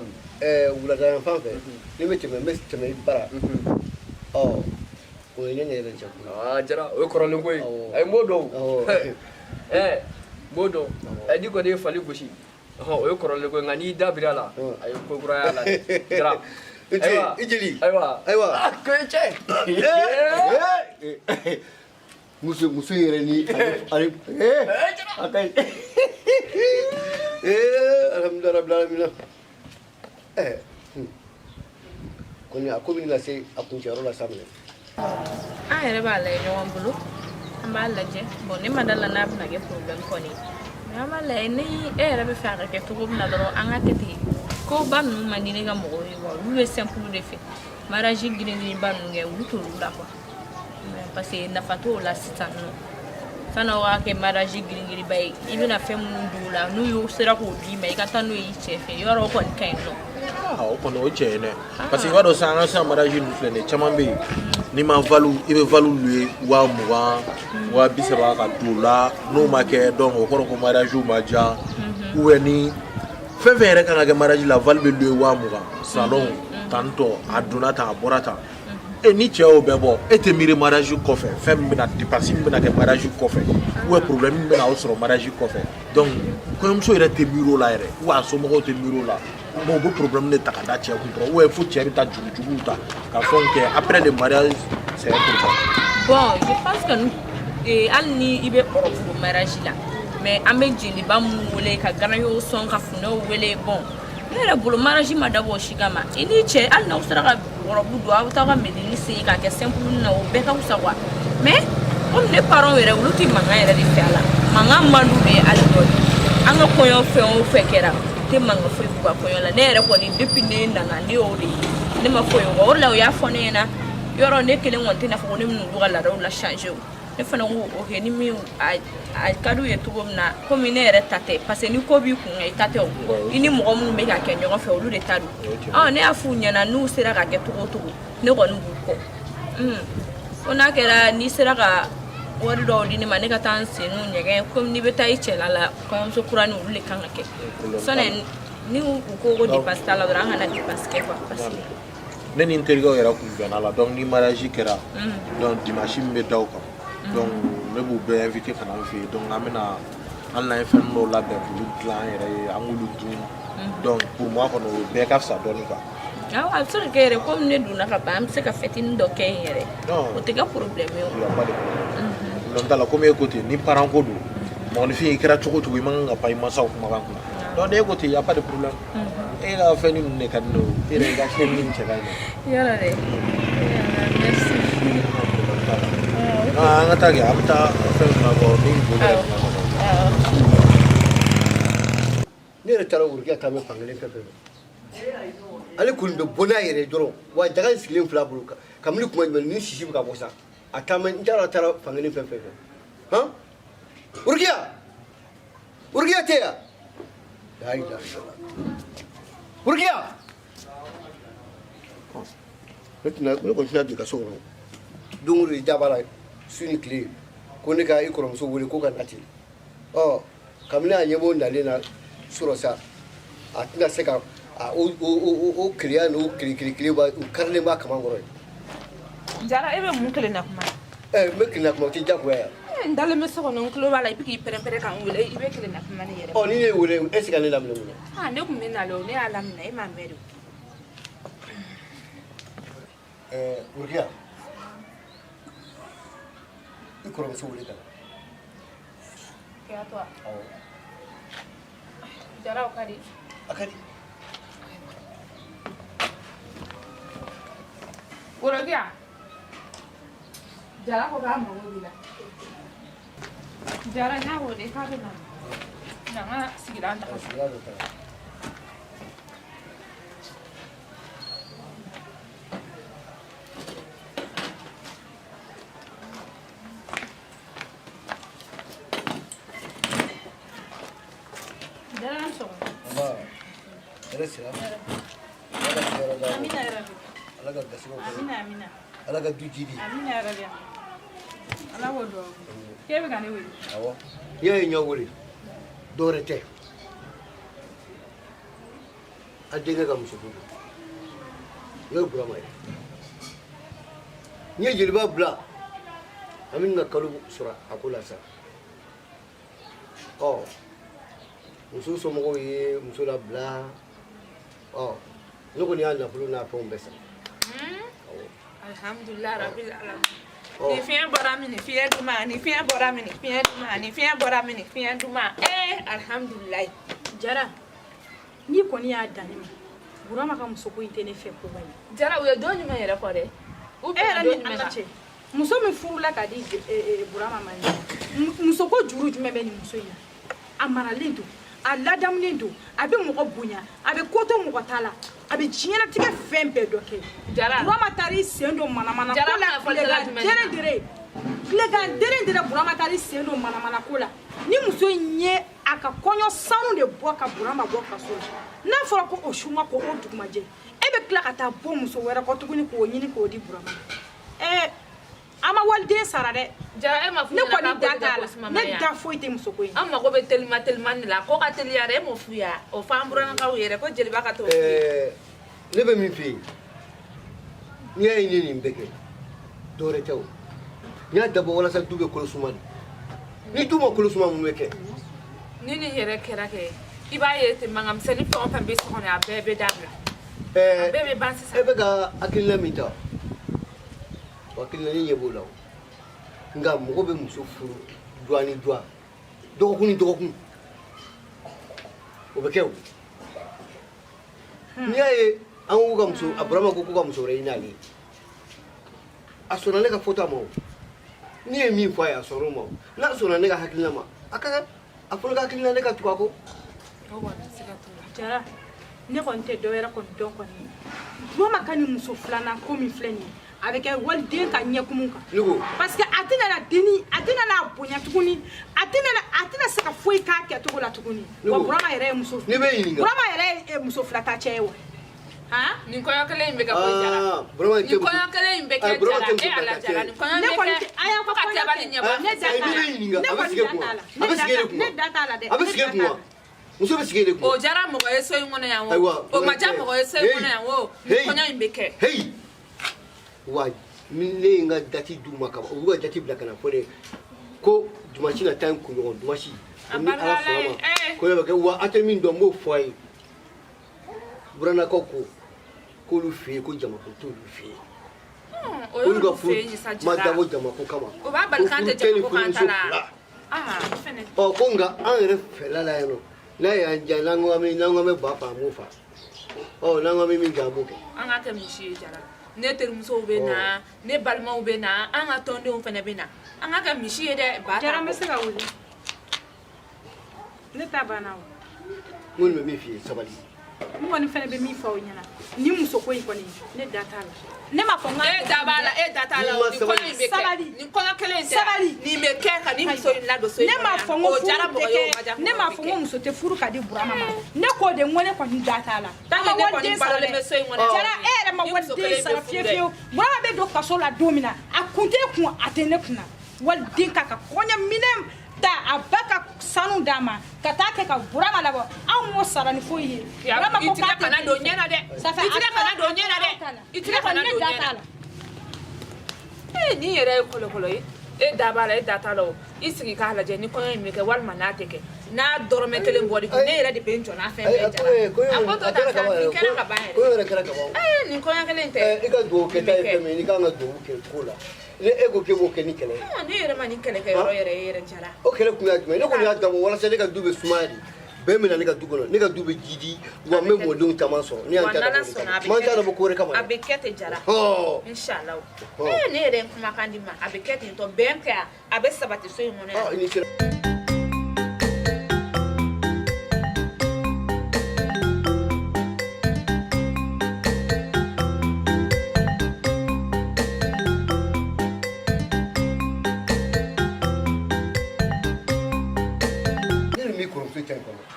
wula da fan fe ni me cheme bara ko ne ne re chaku jara o ko ron ko ay modo modo ay di ko de fali goshi o ko ron ko ngani dabira la ay ko gura ya la jara ijeli aywa ko che musu yere ni ari akai alhamdulillah rabbil alamin koni akobi na se akuncharo la samne era ba la no ambulu amba la je bon ni madala na bna ge problem koni ama la ni era be fa ke to bna do anga keti ko ba ninnu man di ne ka mɔgɔw ye wa olu bɛ simple de fɛ mariage girin-girinba ninnu kɛ olu t'olu la quoi parce que nafa t'o la sisan nɔ fana waa kɛ mariage girin-girinba ye i bɛna fɛn minnu don o la n'u y'o sera k'o d'i ma i ka taa n'o ye i cɛ fɛ yɔrɔ o kɔni ka ɲi nɔ o kɔni o cɛ ye dɛ parce que i b'a dɔn sisan an ka sisan mariage ninnu filɛ nin ye caman bɛ yen n'i ma value i bɛ value louer 20,000 30,000 ka don o la n'o ma kɛ donc o kɔrɔ ko mariage ma diya ou bien ni fɛn fɛn yɛrɛ kan ka kɛ mariage la value bɛ louer 20,000 salon tantɔ a donna tan a bɔra tan ni cɛ y'o bɛɛ bɔ e tɛ miiri mariage kɔfɛ fɛn min bɛna dépense min bɛna kɛ mariage kɔfɛ ou bien problème min bɛna aw sɔrɔ mariage kɔfɛ donc kɔɲɔmuso yɛrɛ tɛ miiri o la yɛrɛ ou a somɔgɔw tɛ miiri o la bon o bɛ problème de ta ka da cɛ kun dɔrɔn ou bien fo cɛ bɛ taa jugujuguw ta ka fɛnw kɛ après le mariage c'est un problème. Bon, je pense que hali ni i bɛ ɔrɔbu mariage la mais an bɛ jeliba minnu wele ka ganayew sɔn ka funɛw wele bon ne yɛrɛ bolo mariage ma dabɔ o si kama i ni cɛ hali n'aw sera ka ɔrɔbu don aw bɛ taa ka medeli se k'a kɛ simple na o bɛɛ ka fisa quoi mais comme ne parents yɛrɛ olu tɛ mankan yɛrɛ de fɛ a la mankan man d'u ye hali dɔɔni an ka kɔɲɔ fɛn o fɛn kɛra u tɛ mankan foyi k'u ka kɔɲɔ la ne yɛrɛ kɔni depuis ne nana ne y'o de ye ne ma foyi o o de la o y'a fɔ ne ɲɛna yɔrɔ ne kelen kɔni tɛ n'a fɔ ko ne bɛna olu ka laadaw la changer o ne fana ko ok ni min a ka d'u ye cogo min na komi ne yɛrɛ ta tɛ parce que ni ko b'i kun i ta tɛ o i ni mɔgɔ minnu bɛ ka kɛ ɲɔgɔn fɛ olu de ta don ne y'a f'u ɲɛna n'u sera ka kɛ cogo o cogo ne kɔni b'u kɔ fo n'a kɛra n'i sera ka wari dɔw di ne ma ne ka taa n sen n'u ɲɛgɛn komi n'i bɛ taa i cɛla la kɔɲɔmuso kura ni olu de kan ka kɛ sɔnni ni u ko ko dépense t'a la dɔrɔn an kana dépense kɛ quoi parce que ne ni n terikɛw yɛrɛ kun bɛnna la donc ni mariage kɛra donc dimanche min bɛ da o kan donc ne b'u bɛɛ invité ka na n fɛ yen donc an bɛna hali n'an ye fɛn dɔw labɛn k'olu dilan an yɛrɛ ye an k'olu dun donc pour moi kɔni o bɛɛ ka fisa dɔɔni quoi. awɔ a bɛ se ka kɛ yɛrɛ komi ne donna ka ban an bɛ se ka fêtinin dɔ kɛ yen yɛrɛ o tɛ kɛ problème ye o. donc t'a la komi e ko ten ni parent ko don mɔgɔninfin i kɛra cogo cogo i man kan ka pan i mansaw kumakan kunna donc n'e ko ten y a pas de problème e ka fɛn ni ninnu de ka di ne ye e yɛrɛ i ka fɛn min cɛ ka ɲi dɛ. yɔrɔ dɛ merci. an ka taa kɛ an bɛ taa fɛn fana kɔ ni boli yɛrɛ fana kɔ. ne yɛrɛ taara worokiya taa mɛn fankelen fɛn fɛn ale kɔni bɛ bɔ n'a yɛrɛ dɔrɔn wa daga in sigilen fila bolo kabini kuma jumɛn ni sisi bɛ ka bɔ sa a taa mɛn n taara fankelen fɛn fɛn han worokiya tɛ yan worokiya ne kɔni tɛna don i ka so kɔnɔ don o don i da b'a la su ni tile ko ne ka i kɔrɔmuso wele ko ka na ten kabini a ɲɛbɔ nalen na sɔrɔ sa a tɛna se ka o keleya n'o kele ba o karilen b'a kaman kɔrɔ ye. Jara e bɛ mun kelen na kuma. n bɛ kelen na kuma o tɛ diyagoya yan. n dalen bɛ so kɔnɔ n tulo b'a la i bɛ k'i pɛrɛn-pɛrɛn ka n wele i bɛ kelen na kuma ne yɛrɛ. ni ne ye wele est ce que ne laminɛ mun na. ne tun bɛ nalen o ne y'a laminɛ e m'a mɛn de. worokiya i kɔrɔmuso wele ka na. kɛya to a. Jara o ka di. a ka di. worokiya Jara ko k'a mago b'i la. Jara n y'a wele k'a bɛ na n ka sigira an taga. ala ka gasigo kɔnɔ ala ka du jidi ala k'o dɔn k'e bɛ ka ne wele. awɔ i y'a ye ɲɔ wele dɔwɛrɛ tɛ a denkɛ ka muso don n'o ye burama ye n ye jeliba bila an bɛ ka kalo sɔrɔ a ko la sa muso somɔgɔw ye muso labila ne kɔni y'a nafolo n'a fɛnw bɛɛ san. alhamdulilah rabil alamin ni fiɲɛ bɔra min ni fiɲɛ duman ni fiɲɛ bɔra min ni fiɲɛ duman ni fiɲɛ bɔra min ni fiɲɛ duman alhamdulilah. Jara n'i kɔni y'a dan ne ma Burama ka muso ko in tɛ ne fɛ ko ba ye. Jara u ye don jumɛn yɛrɛ fɔ dɛ. e yɛrɛ ni an ka cɛ muso min furula ka di Burama ma muso ko juru jumɛn bɛ nin muso in na a maralen don a ladamulen don a bɛ mɔgɔ bonya a bɛ ko to mɔgɔ ta la a bɛ diɲɛlatigɛ fɛn bɛɛ dɔ kɛ Burama taara i sen don manamana ko la tilegan dere Burama taara i sen don manamana ko la ni muso in ye a ka kɔɲɔ sanu de bɔ ka Burama bɔ kaso la n'a fɔra ko o suma ko o dugumajɛ e bɛ tila ka taa bɔ muso wɛrɛ kɔ tuguni k'o ɲini k'o di Burama a ma waliden sara dɛ ne kɔni da t'a la ne da foyi tɛ muso ko in an mago bɛ telima de la ko ka teliya dɛ e m'o f'u ya o fɔ an buranakaw yɛrɛ ko jeliba ka t'o f'u ye ne bɛ min f'i ye n'i y'a ye ne nin bɛɛ kɛ dɔwɛrɛ tɛ o n y'a dabɔ walasa du bɛ kolo suma de ni du ma kolo suma mun bɛ kɛ ni nin yɛrɛ kɛra kɛ i b'a ye ten mankanmisɛnnin fɛn o fɛn bɛ so kɔnɔ a bɛɛ bɛ dabila a bɛɛ bɛ ban sisan e bɛ ka hakilina min ta hakilina ne ɲɛ b'o la o nka mɔgɔ bɛ muso furu duwa ni duwa dɔgɔkun ni dɔgɔkun o bɛ kɛ o n'i y'a ye an ko ka muso a Burama ko ka muso wɛrɛ ɲini ale a sɔnna ne ka fɔta ma o n'i ye min fɔ a ye a sɔnna o ma o n'a sɔnna ne ka hakilina ma a ka a fɔra ka hakilina ne ka tugu a kɔ Jara ne kɔni tɛ dɔwɛrɛ kɔni dɔn kɔni Burama ka ni muso filanan ko min filɛ nin ye a bɛ kɛ waliden ka ɲɛkumu kan parce que a tɛna na deni a tɛna na bonya tuguni a tɛna se ka foyi k'a kɛcogo la tuguni wa Burama yɛrɛ ye muso Burama yɛrɛ ye muso filata cɛ ye wa nin kɔɲɔ kelen in bɛ kɛ koyi Jara nin kɔɲɔ kelen in bɛ kɛ Jara e ala Jara nin kɔɲɔ bɛ kɛ fo ka tɛbali ɲɛbɔ ne da t'a la dɛ a bɛ sigi e kun wa muso bɛ sigi e de kun o Jara mɔgɔ ye so in kɔnɔ yan o o ma diya mɔgɔ ye so in kɔnɔ yan o nin kɔɲɔ in bɛ kɛ wa ni ne ye n ka dati d'u ma ka ban u ka dati bila ka na fɔ de ko dimanche na taa n kunɲɔgɔn dimanche ni ala sɔnna ma kɔɲɔ bɛ kɛ wa a tɛ min dɔn n b'o fɔ a ye buranakaw ko k'olu fɛ yen ko jamako t'olu fɛ yen olu ka furu ma dabɔ jamako kama o b'a bali k'an tɛ jamako k'an ta la ko nka an yɛrɛ fɛla la yan nɔ n'a y'an diya n'an ko an bɛ ba fa an b'o fa n'an ko an bɛ min kɛ an b'o kɛ an ka kɛ misi ye Jara ne terimusow bɛ na ne balimaw bɛ na an ka tɔndenw fana bɛ na an ka kɛ misi ye dɛ ba Jara n bɛ se ka wuli ne ta banna o n kɔni bɛ min f'i ye sabali n kɔni fana bɛ min fɔ aw ɲɛna ni muso ko in kɔni ne da t'a la ne ma fɔ n ka e da b'a la e da t'a la nin kɔɲɔ in bɛ kɛ nin kɔɲɔ kelen in tɛ nin bɛ kɛ ka nin muso in ladon so in ne ma fɔ n ko furu tɛ kɛ ne ma fɔ n ko muso tɛ furu ka di Burama ma ne k'o de n ko ne kɔni da t'a la tant que ne kɔni balolen bɛ so in kɔnɔ Jara e yɛrɛ ma waliden sara fiyewu fiyewu Burama bɛ don kaso la don min na a kun tɛ kun a tɛ ne kunna waliden k'a ka kɔɲɔ minɛn ta a ba ka sanu d'a ma ka taa kɛ ka Burama labɔ anw m'o sara ni foyi ye Burama ko k'a tɛ kana don ɲɛ na dɛ i tɛgɛ kana don ɲɛ na dɛ i tɛgɛ kana don ɲɛ na nin yɛrɛ ye kɔlɔkɔlɔ ye e da b'a la e da t'a la o i sigi k'a lajɛ ni kɔɲɔ in bɛ kɛ walima n'a tɛ kɛ n'a dɔrɔmɛ kelen bɔr'i kun ne yɛrɛ de bɛ n jɔ n'a fɛn bɛɛ Jara a ko to tan sa nin kɛra ka ban yɛrɛ nin kɔɲɔ kelen tɛ i ka dugawu kɛta ye fɛn min ye i kan ka dugawu kɛ ko la ni e ko k'e b'o kɛ ni kɛlɛ ye ne yɛrɛ ma nin kɛlɛ kɛ yɔrɔ yɛrɛ ye yɛrɛ Jara o kɛlɛ kun y'a jumɛn ne kɔni y'a dabɔ walasa ne ka du bɛ sumaya de bɛɛ mina ne ka du kɔnɔ ne ka du bɛ jidi wa n bɛ mɔdenw caman sɔrɔ ne y'an ta dabɔ de kama m'an ta dabɔ ko wɛrɛ kama a bɛ kɛ ten Jara inshallah ne yɛrɛ ye kumakan di ma a bɛ kɛ ten tɔ bɛn kɛ a bɛ sabati so in kɔnɔ yan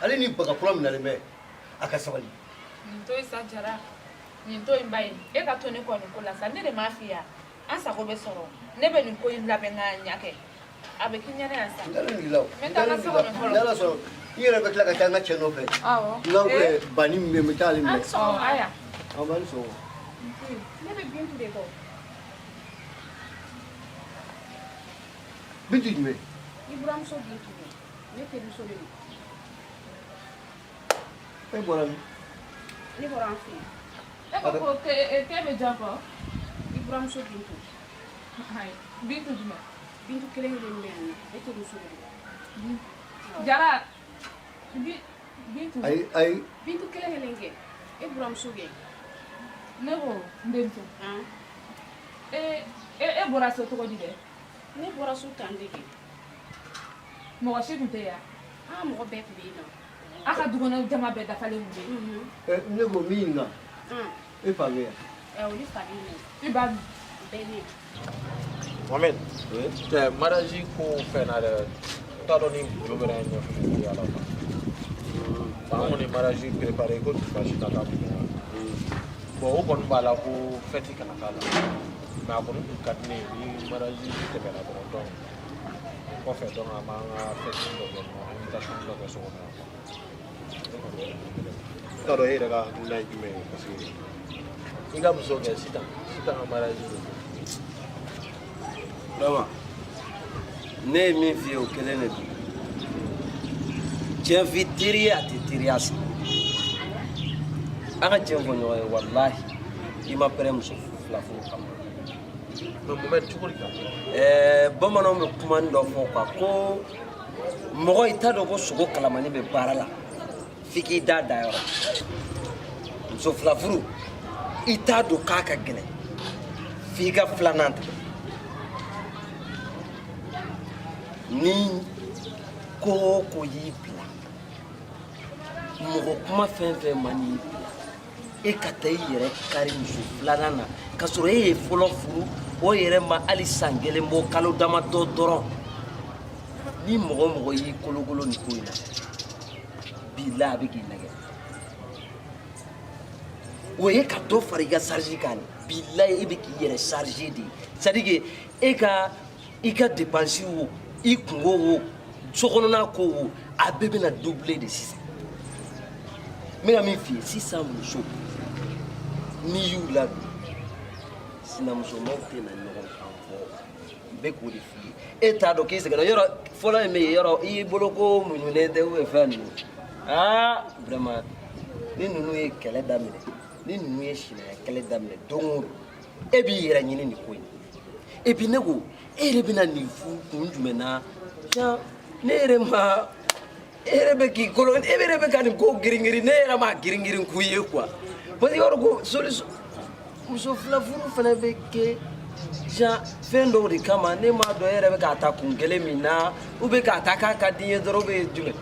ale ni baga kura minalen bɛ a ka sabali nin to yen sa Jara nin to yen ba ye e ka to ne kɔ nin ko la sa ne de m'a f'i ye an sago bɛ sɔrɔ ne bɛ nin ko in labɛn k'a ɲɛ kɛ a bɛ k'i ɲɛna yan sa n bɛ taa n ka so kɔnɔ fɔlɔ n'ala sɔnna i yɛrɛ bɛ tila ka taa n ka cɛ nɔfɛ n ka bani min bɛ yen n bɛ taa ale minɛ aya bani sɔgɔma ne bɛ Bintu de kɔ Bintu jumɛn I buramuso Bintu ne terimuso de don e bɔra min ne bɔra an fɛ yen e ko ko k'e bɛ jɔn kɔ I buramuso Bintu Bintu jumɛn Bintu kelen kelen bɛ yan nɔ ne terimuso de don Jara Bintu ayi Bintu kelen kelen kɛ e buramuso kɛ ne ko n denmuso e bɔra so cogo di dɛ ne bɔra so tan de kɛ mɔgɔ si tun tɛ yan mɔgɔ bɛɛ tun bɛ yen nɔ aka dugona jama bɛɛ dafalen mun ne ko min na e fa bɛ yan olu fa bɛ yen i b'a dun bɛɛ bɛ yen Mohamed tɛ mariage ko fɛn na dɛ t'a dɔn ni bolo bɛ ɲɛ fili ala ma an kɔni mariage préparé ko dimanche ta ka bon o kɔni b'a la ko fête kana k'a la mais a kɔni tun ka di ne ye ni mariage tɛmɛna dɔrɔn donc kɔfɛ donc an b'an ka fête dɔ kɛ invitation dɔ kɛ so kɔnɔ yan t'a dɔn e yɛrɛ ka hakilina ye jumɛn ye parce que i ka muso kɛ sitan ka mariage de Dama, ne ye min f'i ye o kelen de don cɛn fi teriya a tɛ teriya sa an ka cɛn fɔ ɲɔgɔn ye walahi i ma pɛrɛn muso fila furu kama mais Mohamed cogo di kan bamananw bɛ kuma dɔ fɔ quoi ko mɔgɔ i t'a dɔn ko sogo kalamani bɛ baara la f'i k'i da dayɔrɔ muso fila furu i t'a dɔn k'a ka gɛlɛn f'i ka filanan ta ni ko o ko y'i bila mɔgɔ kuma fɛn fɛn ma n'i bila e ka taa i yɛrɛ kari muso filanan na k'a sɔrɔ e ye fɔlɔ furu o yɛrɛ ma hali san kelen bɔ kalo damadɔ dɔrɔn ni mɔgɔ o mɔgɔ y'i kolokolo nin ko in na bilahi a bɛ k'i nɛgɛ o ye ka dɔ fara i ka charge kan bilahi e bɛ k'i yɛrɛ charger de c'est à dire que e ka i ka dépense wo i kungo wo sokɔnɔna ko wo a bɛɛ bɛna doubler de sisan n bɛna min f'i ye sisan muso n'i y'u ladon sinamusomaw tɛna ɲɔgɔn kan fɔ n bɛ k'o de f'i ye e t'a dɔn k'i sɛgɛnna yɔrɔ fɔlɔ ye min ye yɔrɔ i y'i bolo ko muɲunen tɛ ou bien fɛn ninnu vraiment ni ninnu ye kɛlɛ daminɛ ni ninnu ye sinaya kɛlɛ daminɛ don o don e b'i yɛrɛ ɲini nin ko in et puis ne ko e yɛrɛ bɛna nin furu kun jumɛn na tiɲɛ ne yɛrɛ ma e yɛrɛ bɛ k'i kolo e yɛrɛ bɛ ka nin ko girin-girin ne yɛrɛ ma girin-girin k'u ye quoi parce que yɔrɔ ko solution muso fila furu fana bɛ kɛ tiɲɛ fɛn dɔw de kama ne m'a dɔn e yɛrɛ bɛ k'a ta kun kelen min na ou bien k'a ta k'a ka di n ye dɔrɔn ou bien jumɛn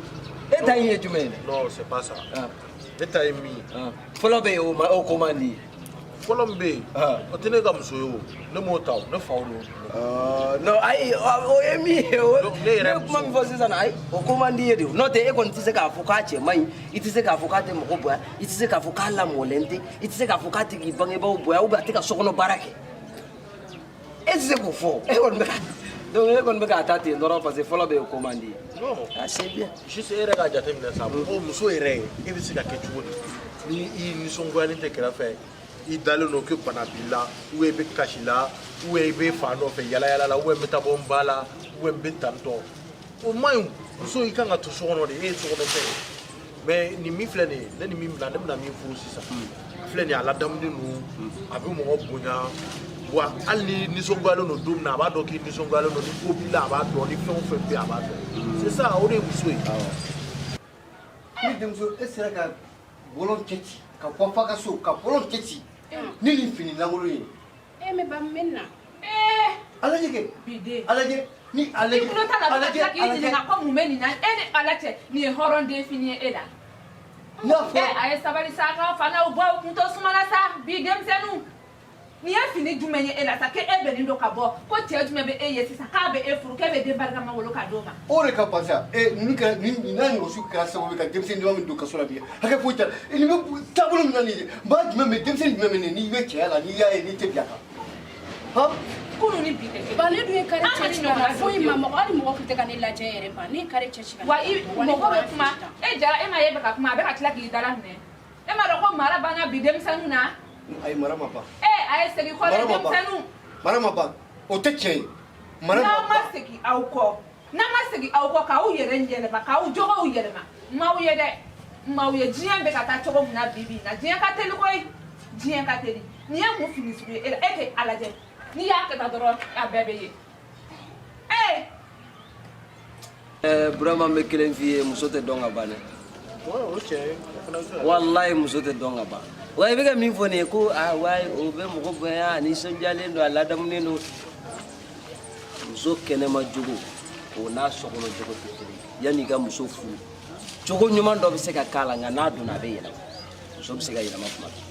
e ta in ye jumɛn ye non c'est pas ça e ta ye min ye fɔlɔ bɛ yen o ko man di fɔlɔ min bɛ yen o tɛ ne ka muso ye o ne m'o ta o ne faw don non ayi o ye min ye o ne ye kuma min fɔ sisan ayi o ko man di ye de n'o tɛ e kɔni tɛ se k'a fɔ k'a cɛ man ɲi i tɛ se k'a fɔ k'a tɛ mɔgɔ bonya i tɛ se k'a fɔ k'a lamɔlen tɛ i tɛ se k'a fɔ k'a tɛ k'i bangebaaw bonya ou bien a tɛ ka sokɔnɔ baara kɛ e tɛ se k'o fɔ e kɔni bɛ ka donc e kɔni bɛ k'a ta ten dɔrɔn parce que fɔlɔ bɛ yen ko man di ye non c'est bien juste e yɛrɛ k'a jateminɛ sa mɔgɔ muso yɛrɛ ye e bɛ se ka kɛ cogo di ni i nisɔngoyalen tɛ kɛrɛfɛ i dalen don ko bana b'i la ou i bɛ kasi la ou i bɛ fa nɔfɛ yalayala la ou n bɛ taa bɔ n ba la ou n bɛ tantɔ o man ɲi muso i kan ka to so kɔnɔ de e ye sokɔnɔfɛn ye mais nin min filɛ nin ye ne ni min bila ne bɛna min furu sisan filɛ nin ye a ladamunen don a bɛ mɔgɔ bonya wa hali ni nisɔngoyalen don don min na a b'a dɔn k'i nisɔngoyalen don ni ko b'i la a b'a dɔn ni fɛn o fɛn bɛ yen a b'a dɔn c'est ça o de ye muso ye. ni denmuso e sera ka bɔlɔn cɛ ci ka bɔ fa ka so ka bɔlɔn cɛ ci ni nin fini lankolon ye mɛ ba min na a lajɛ kɛ bide a lajɛ ni a lajɛ i kulo t'a la ka tila k'i ɲininka ko mun bɛ nin na e ni ala cɛ nin ye hɔrɔnden fini ye e la n'a fɔ a ye sabali sa k'aw fana bɔ u kun to sumala sa bi denmisɛnninw nin ye fini jumɛn ye e la sa k'e bɛnnen don ka bɔ ko cɛ jumɛn bɛ e ye sisan k'a bɛ e furu k'e bɛ den barikama wolo k'a d'o ma o de ka pasa nin kɛra nin n'a ɲɔgɔnsu kɛra sababu ye ka denmisɛnnin dama min don kaso la bi hakɛ foyi t'a la nin bɛ taabolo min na nin ye maa jumɛn bɛ denmisɛnnin jumɛn bɛ nin n'i bɛ cɛya la n'i y'a ye n'i tɛ bila kan han kunun ni bi tɛ kelen ba ne dun ye kari cɛ ci ka na foyi ma mɔgɔ hali mɔgɔ tun tɛ ka ne lajɛ yɛrɛ ba ne ye kari cɛ ci ka na wa i mɔgɔ bɛ kuma e jara e ma ye bɛ ka kuma a bɛ ka tila k'i dala minɛ e ma dɔn ko mara banna bi denmisɛnninw na ayi mara ma ban a ye segin kɔ dɛ denmisɛnninw mara ma ban o tɛ tiɲɛ ye mara n'aw ma segin aw kɔ n'a ma segin aw kɔ k'aw yɛrɛ yɛlɛma k'aw jogow yɛlɛma m'aw ye dɛ m'aw ye diɲɛ bɛ ka taa cogo min na bi bi in na diɲɛ ka teli koyi diɲɛ ka teli nin ye mun fini sugu ye e la e k'e a lajɛ n'i y'a kɛ tan dɔrɔn a bɛɛ bɛ ye Burama n bɛ kelen f'i ye muso tɛ dɔn ka ban dɛ o cɛ ye walayi muso tɛ dɔn ka ban wa i bɛ ka min fɔ nin ye ko wayi o bɛ mɔgɔ bonya a nisɔndiyalen don a ladamunen don muso kɛnɛma jogo o n'a sokɔnɔ jogo tɛ kelen yanni i ka muso furu cogo ɲuman dɔ bɛ se ka k'a la nka n'a donna a bɛ yɛlɛma muso bɛ se ka yɛlɛma tuma bɛɛ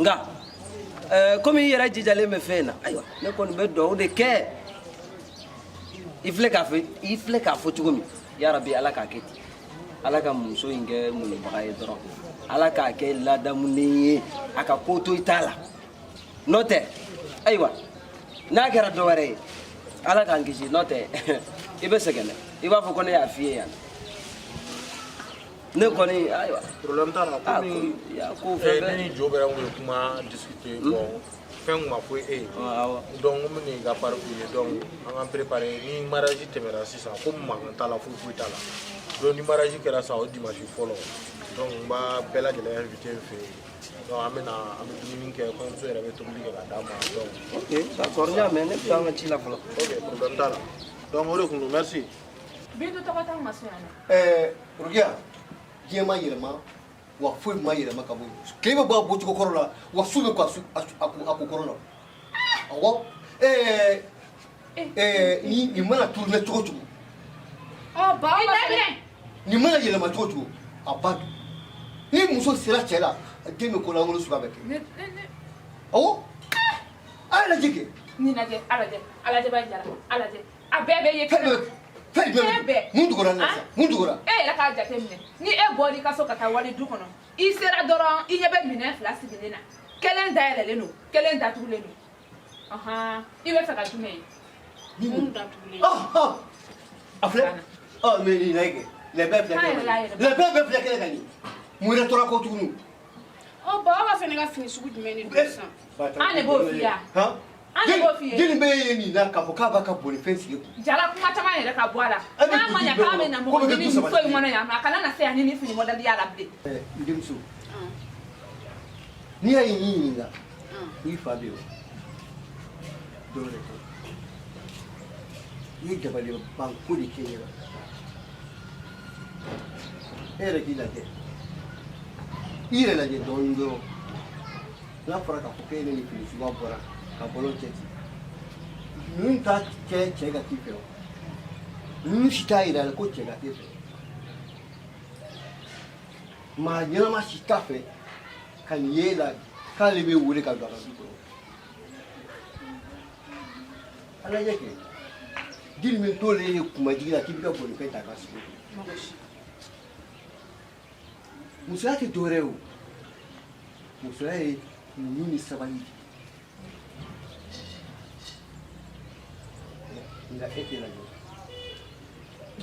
nka komi i yɛrɛ jijalen bɛ fɛn in na ayiwa ne kɔni bɛ dugawu de kɛ i filɛ k'a fɔ cogo min yarabi ala k'a kɛ ten ala ka muso in kɛ muɲubaga ye dɔrɔn ala k'a kɛ ladamunen ye a ka ko to i t'a la n'o tɛ ayiwa n'a kɛra dɔ wɛrɛ ye ala k'an kisi n'o tɛ i bɛ sɛgɛn dɛ i b'a fɔ ko ne y'a f'i ye yan ne kɔni ayiwa problème t'a la komi ne ni jo bɛra kun ye kuma discuter bon fɛn kun ma fɔ e ye donc n bɛ nin ka pari k'u ye donc an k'an préparer ni mariage tɛmɛna sisan ko mankan t'a la foyi t'a la donc ni mariage kɛra sisan o dimanche fɔlɔ donc n b'a bɛɛ lajɛlen invité n fɛ yen donc an bɛ dumuni kɛ kɔɲɔmuso yɛrɛ bɛ tobili kɛ ka d'a ma donc ok d'accord n y'a mɛn ne bɛ an ka ci la fɔlɔ ok problème t'a la donc o de kun don merci bi du tɔgɔ t'anw ma so yan dɛ Rukia diɲɛ ma yɛlɛma wa foyi ma yɛlɛma ka bɔ yen tile bɛ bɔ a bɔcogo kɔrɔ la wa su bɛ ko a ko kɔrɔ la awɔ nin mana tourner cogo cogo nin mana yɛlɛma cogo cogo a ba don ni muso sera cɛ la den bɛ ko lankolon sugu bɛ kɛ awɔ a yɛ lajɛ kɛ nin lajɛ a lajɛ b'a jara a lajɛ a bɛɛ bɛ ye kɛnɛ fɛn bɛɛ mun dugura ne sa mun dugura e yɛrɛ k'a jate minɛ ni e bɔra i ka so ka taa wali du kɔnɔ i sera dɔrɔn i ɲɛ bɛ minɛn fila sigilen na kelen dayɛlɛlen don kelen datugulen don ɔhan i bɛ fɛ ka jumɛn ye mun datugulen a filɛ mais nin na kɛ lɛbɛn filɛ kɛnɛ kan nin mun yɛrɛ tora kɔ tuguni ɔ ba aw b'a fɛ ne ka fini sugu jumɛn de don sisan an de b'o f'i ye an de b'o f'i ye jeli bɛ ye nin na k'a fɔ k'a b'a ka bolifɛn sigi kun jara kuma caman yɛrɛ ka bɔ a la n'a ma ɲɛ k'a bɛ na mɔgɔ ɲini muso in kɔnɔ yan nɔ a kana na se yan ni nin fini mɔdɛli y'a la bilen n denmuso n'i y'a ye n y'i ɲininka n'i fa bɛ yen o dɔw yɛrɛ tɛ i ye dabali banko de kɛ n ɲɛna e yɛrɛ k'i lajɛ i yɛrɛ lajɛ dɔɔnin dɔrɔn n'a fɔra k'a fɔ k'e ne ni fini suguya bɔra ka bɔlɔn cɛ ten ninnu t'a kɛ cɛ ka k'i fɛ o ninnu si t'a yira la ko cɛ ka k'i fɛ maa ɲɛnama si t'a fɛ ka nin ye la k'ale bɛ wele ka don a ka du kɔnɔ a lajɛ kɛ jiri min t'ole ye kumajigi la k'i bɛ ka bolifɛn ta ka sigi musoya tɛ dɔwɛrɛ ye o musoya ye muɲu ni sabali nka e tɛ lajɛ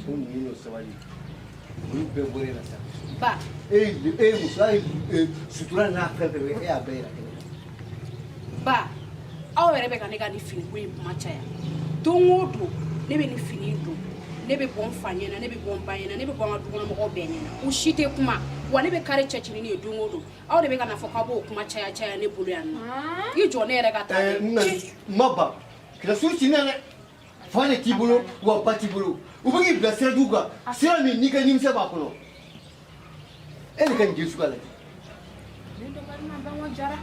o muɲu n'o sabali olu bɛɛ bɔra e la sa ba musoya ye sutura n'a fɛn fɛn e y'a bɛɛ yira kɛnɛ ba aw yɛrɛ bɛ ka ne ka nin fini ko in kuma caya don o don ne bɛ nin fini in don ne bɛ bɔ n fa ɲɛna ne bɛ bɔ n ba ɲɛna ne bɛ bɔ n ka dukɔnɔmɔgɔw bɛɛ ɲɛna u si tɛ kuma wa ne bɛ kari cɛcini ye don o don aw de bɛ ka na fɔ k'aw b'o kuma caya caya ne bolo yan nɔ i jɔ ne yɛrɛ ka taa ma ban kɛlɛsuru ci ne dɛ fa de t'i bolo wa ba t'i bolo u bɛ k'i bila sira jugu kan sira min n'i ka nimisa b'a kɔnɔ e de ka nin jeli suguya lajɛ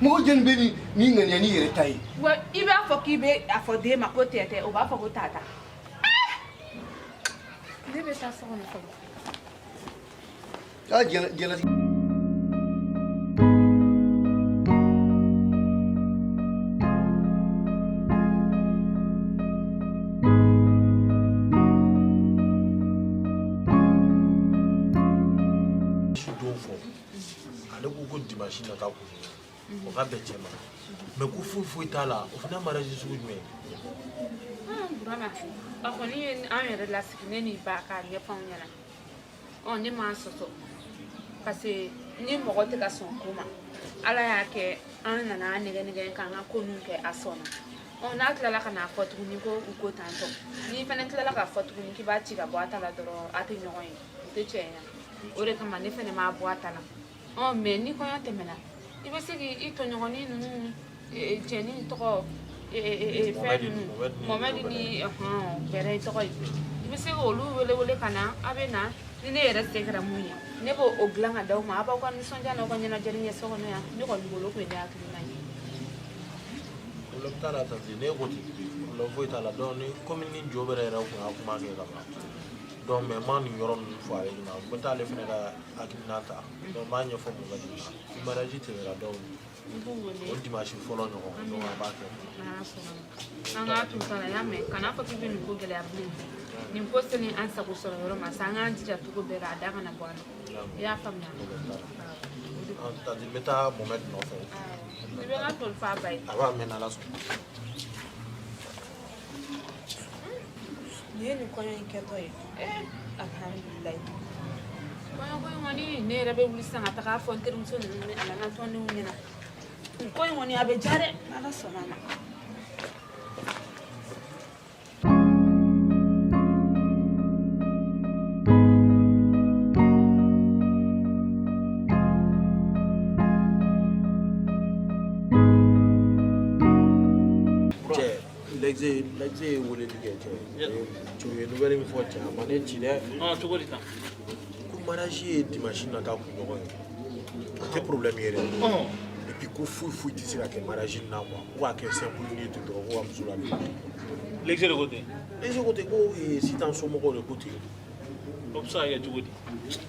mɔgɔ jɛni bɛ ni ŋaniya n'i yɛrɛ ta ye wa i b'a fɔ k'i bɛ a fɔ den ma ko tɛtɛ o b'a fɔ ko tata ne bɛ taa so kɔnɔ fɔlɔ jɛnɛtigi ale ko dimanche nata kun o ka bɛn cɛ ma mais ko foyi t'a la o fana mariage sugu jumɛn burama a kɔni ye an yɛrɛ lasigi ne n'i ba k'a ɲɛfɔ anw ɲɛna ne m'a sɔsɔ parce que ni mɔgɔ tɛ ka sɔn ko ma ala y'a kɛ an nana nɛgɛ k'an ka ko ninnu kɛ a sɔnna n'a tilala ka n'a fɔ tuguni ko u ko tantɔ n'i fana tilala k'a fɔ tuguni k'i b'a ci ka bɔ a ta la dɔrɔn a tɛ ɲɔgɔn ye o tɛ tiɲɛ ye o de kama ne fana m'a bɔ a ta la mais ni kɔɲɔ tɛmɛna i bɛ se k'i tɔɲɔgɔnin ninnu cɛnin tɔgɔ fɛn ninnu mɔmɛdi ni bɛrɛ tɔgɔ ye i bɛ se k'olu wele ka na a bɛ na ni ne yɛrɛ se kɛra mun ye ne b'o dilan ka d'aw ma a b'aw ka nisɔndiya n'aw ka ɲɛnajɛ ɲɛ so kɔnɔ yan ne kɔni bolo ko ye ne hakilina ye problème t'a la tante ne ko ten problème foyi t'a la donc ni komi ni jo bɛrɛ yɛrɛ kun y'a kuma kɛ ka ban donc mais maa nin yɔrɔ ninnu fɔ ale ɲɛna u bɛ taa ale fɛnɛ ka hakilina ta donc b'a ɲɛfɔ mun ka ɲɛna mariage tɛmɛra dɔw o dimanche fɔlɔ ɲɔgɔn donc a b'a kɛ an k'a to fana y'a mɛn kana fɔ k'i bɛ nin ko gɛlɛya bilen nin ko seni an sago sɔrɔ yɔrɔ ma sa an k'an jija cogo bɛɛ la a da kana bɔ a la i y'a faamuya tadi n bɛ taa Mohamed nɔfɛ i bɛ n ka toli f'a ba ye a b'a mɛn n'Ala sɔnna nin ye nin kɔɲɔ in kɛtɔ ye alhamdulilayi kɔɲɔko in kɔni ne yɛrɛ bɛ wuli sisan ka taga fɔ n terimuso ninnu ni ala n ka tɔndenw ɲɛna nin ko in kɔni a bɛ ja dɛ n'Ala sɔnna a ma L'exe ye weleli kɛ cɛ tu ye nouvelle min fɔ cɛ a ma ne ci dɛ cogo di tan ko mariage ye dimanche nata kunɲɔgɔn ye o tɛ problème ye dɛ et puis ko foyi tɛ se ka kɛ mariage na quoi ko k'a kɛ simple ni ten dɔrɔn ko ka muso ladon l'exe de ko ten l'exe ko ten ko sitan somɔgɔw de ko ten o bɛ se ka kɛ cogo di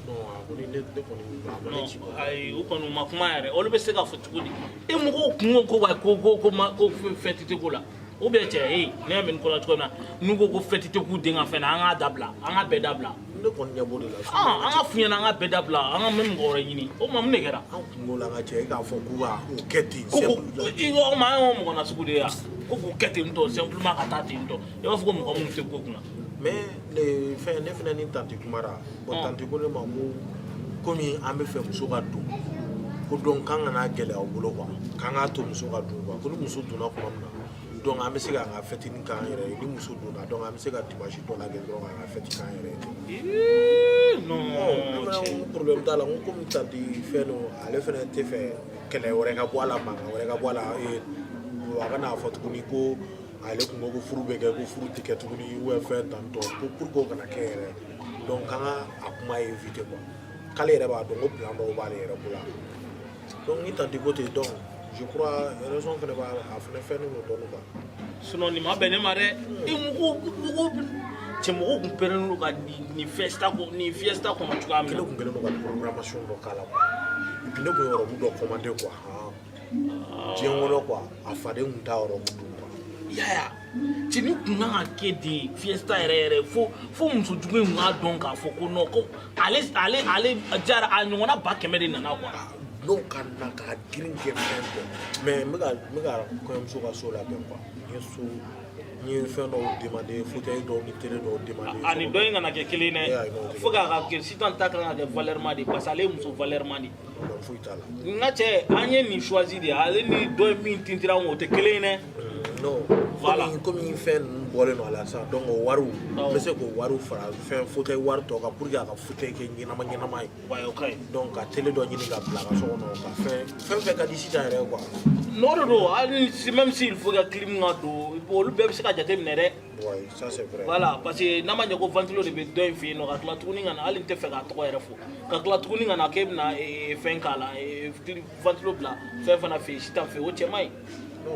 non a kɔni ne kɔni a ma ne ci quoi ayi o kɔni u ma kuma yɛrɛ olu bɛ se k'a fɔ cogo di e mɔgɔw kun ko fɛn tɛ ko la ou bien cɛ ne y'a mɛn nin ko la cogo min na n'u ko fɛti tɛ k'u den ka fɛn na an k'a dabila an ka bɛɛ dabila ne kɔni ɲɛ b'o de la an ka f'u ɲɛna an ka bɛɛ dabila an ka mɛn mɔgɔ wɛrɛ ɲini o tuma mun de kɛra an kun b'o la ka cɛ e k'a fɔ k'u ka o kɛ ten o ma an y'o mɔgɔ nasugu de ye yan ko k'u kɛ ten tɔ simplement ka taa ten tɔ i b'a fɔ ko mɔgɔ minnu tɛ ko kunna mais ne fɛnɛ ni tanti kumara bon tanti ko ne ma ko komi an bɛ fɛ muso ka don ko donc k'an kana gɛlɛya u bolo quoi k'an k'a to muso ka don quoi ko ni muso donna tuma min na donc an bɛ se k'an ka fɛtinin k'an yɛrɛ ye ni muso donna donc an bɛ se ka dimanche dɔ la kɛ dɔrɔn k'an ka fɛti k'an yɛrɛ ye non problème t'a la n ko komi tanti fɛn don ale fɛnɛ tɛ fɛ kɛlɛ wɛrɛ ka bɔ a la mankan wɛrɛ ka bɔ a la a kana fɔ tuguni ko ale kun ko furu bɛ kɛ ko furu tɛ kɛ tuguni ou bien fɛn tantɔ ko pour que o kana kɛ yɛrɛ donc k'an ka a kuma éviter quoi k'ale yɛrɛ b'a dɔn ko plan dɔw b'ale yɛrɛ bolo donc ni tanti ko ten donc je crois raison fɛnɛ b'a a fɛnɛ fɛn ninnu dɔɔni quoi sinon nin ma bɛn ne ma dɛ i mɔgɔw kun pɛrɛnnen don ka nin fiesta kɔnɔ cogoya min na ne kun kɛlen don ka programmation dɔ k'a la quoi et puis ne kun ye robe dɔ commander quoi diɲɛ kɔnɔ quoi a faden kun t'a robe dun quoi yaya cɛ ni kun kan ka kɛ de fiesta yɛrɛ fo muso jugu in kun k'a dɔn k'a fɔ ko non ko ale jara a ɲɔgɔnna ba 100 de nana quoi n'o ka na k'a girin kɛ fɛn bɛɛ mais n bɛ ka kɔɲɔmuso ka so labɛn quoi n ye fɛn dɔw demander fauteuil dɔw ni télé dɔw demander ani dɔ in kana kɛ kelen dɛ fo k'a kɛ sitan ta kan ka kɛ valeur de parce que ale ye muso valeur de foyi t'a la n ka cɛ an ye nin choisi de ale ni dɔ in min tintira o tɛ kelen ye dɛ non voilà komi fɛn ninnu bɔlen don a la sisan donc o wariw n bɛ se k'o wariw fara fɛn fauteuil wari tɔ kan pour que a ka fauteuil kɛ ɲɛnama ye donc ka télé dɔ ɲini ka bila a ka so kɔnɔ ka fɛn ka di sisan yɛrɛ quoi n'o de don hali même s'il faut ka clim ka don olu bɛɛ bɛ se ka jateminɛ dɛ oui ça c'est vrai voilà parce que n'a ma ɲɛ ko ventilo de bɛ dɔ in fɛ yen nɔ ka tila tuguni ka na hali n tɛ fɛ k'a tɔgɔ yɛrɛ fɔ ka tila tuguni ka na k'e bɛna fɛn k'a la ventilo bila fɛn fana fɛ yen sitan fɛ yen o cɛ man ɲi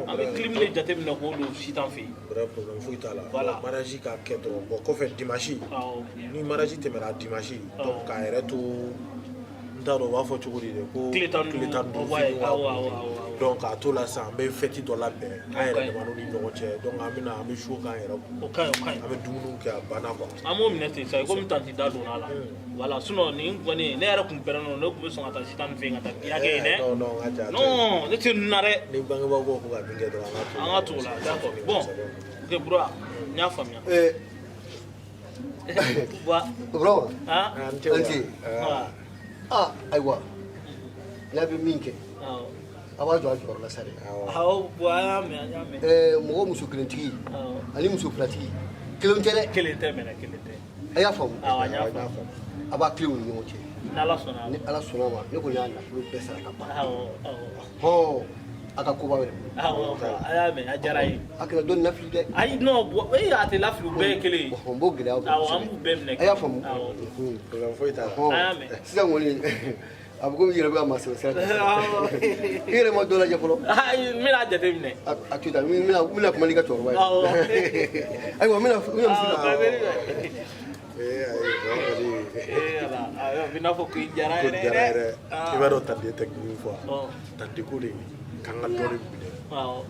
an bɛ clim de jateminɛ k'o don sitan fɛ yen vrai problème foyi t'a la voilà mariage ka kɛ dɔrɔn bon kɔfɛ dimanche ni mariage tɛmɛna dimanche donc k'a yɛrɛ to n t'a dɔn u b'a fɔ cogo di de ko tile tan ni duuru donc k'a to la sisan an bɛ fɛti dɔ labɛn an yɛrɛ dama ni ɲɔgɔn cɛ donc an bɛ show k'an yɛrɛ kun an bɛ dumuniw kɛ a banna quoi an m'o minɛ ten sa komi tanti da donna a la voilà sinon nin kɔni ne yɛrɛ kun pɛrɛnnen don ne kun bɛ sɔn ka taa sitan fɛ yen ka taa biya kɛ yen dɛ non ne tɛ nin na dɛ ni bangebaaw ko ka min kɛ dɔrɔn an ka t'o la d'accord bon ok Bura n y'a faamuya Bro anti ayiwa n'a bɛ min kɛ a b'a jɔ a jɔyɔrɔ la sa dɛ bon an y'a mɛn an y'a mɛn mɔgɔ muso kelentigi ani muso filatigi kelen tɛ dɛ kelen tɛ mɛnɛ kelen tɛ a y'a faamu an y'a faamu a b'a tilen u ni ɲɔgɔn cɛ n'Ala sɔnna ni Ala sɔnna ma ne kɔni y'a nafolo bɛɛ sara ka ban hɔn a ka koba wɛrɛ a y'a mɛn a diyara ye a kana dɔnni lafili dɛ ayi non a tɛ lafili u bɛɛ ye kelen ye n b'o gɛlɛya an b'u bɛɛ minɛ a y'a faamu problème foyi t'a la a y'a mɛn sisan kɔni a bɛ komi i yɛrɛ bɛ ka masɔrɔ sira kan i yɛrɛ ma dɔ lajɛ fɔlɔ n bɛna jateminɛ a to yen n bɛna kuma n'i ka cɛkɔrɔba ye ayiwa n bɛna misi ka bina fɔ ko i jara yɛrɛ i b'a dɔn tante tɛ min fɔ tante ko de k'an ka dɔɔni minɛ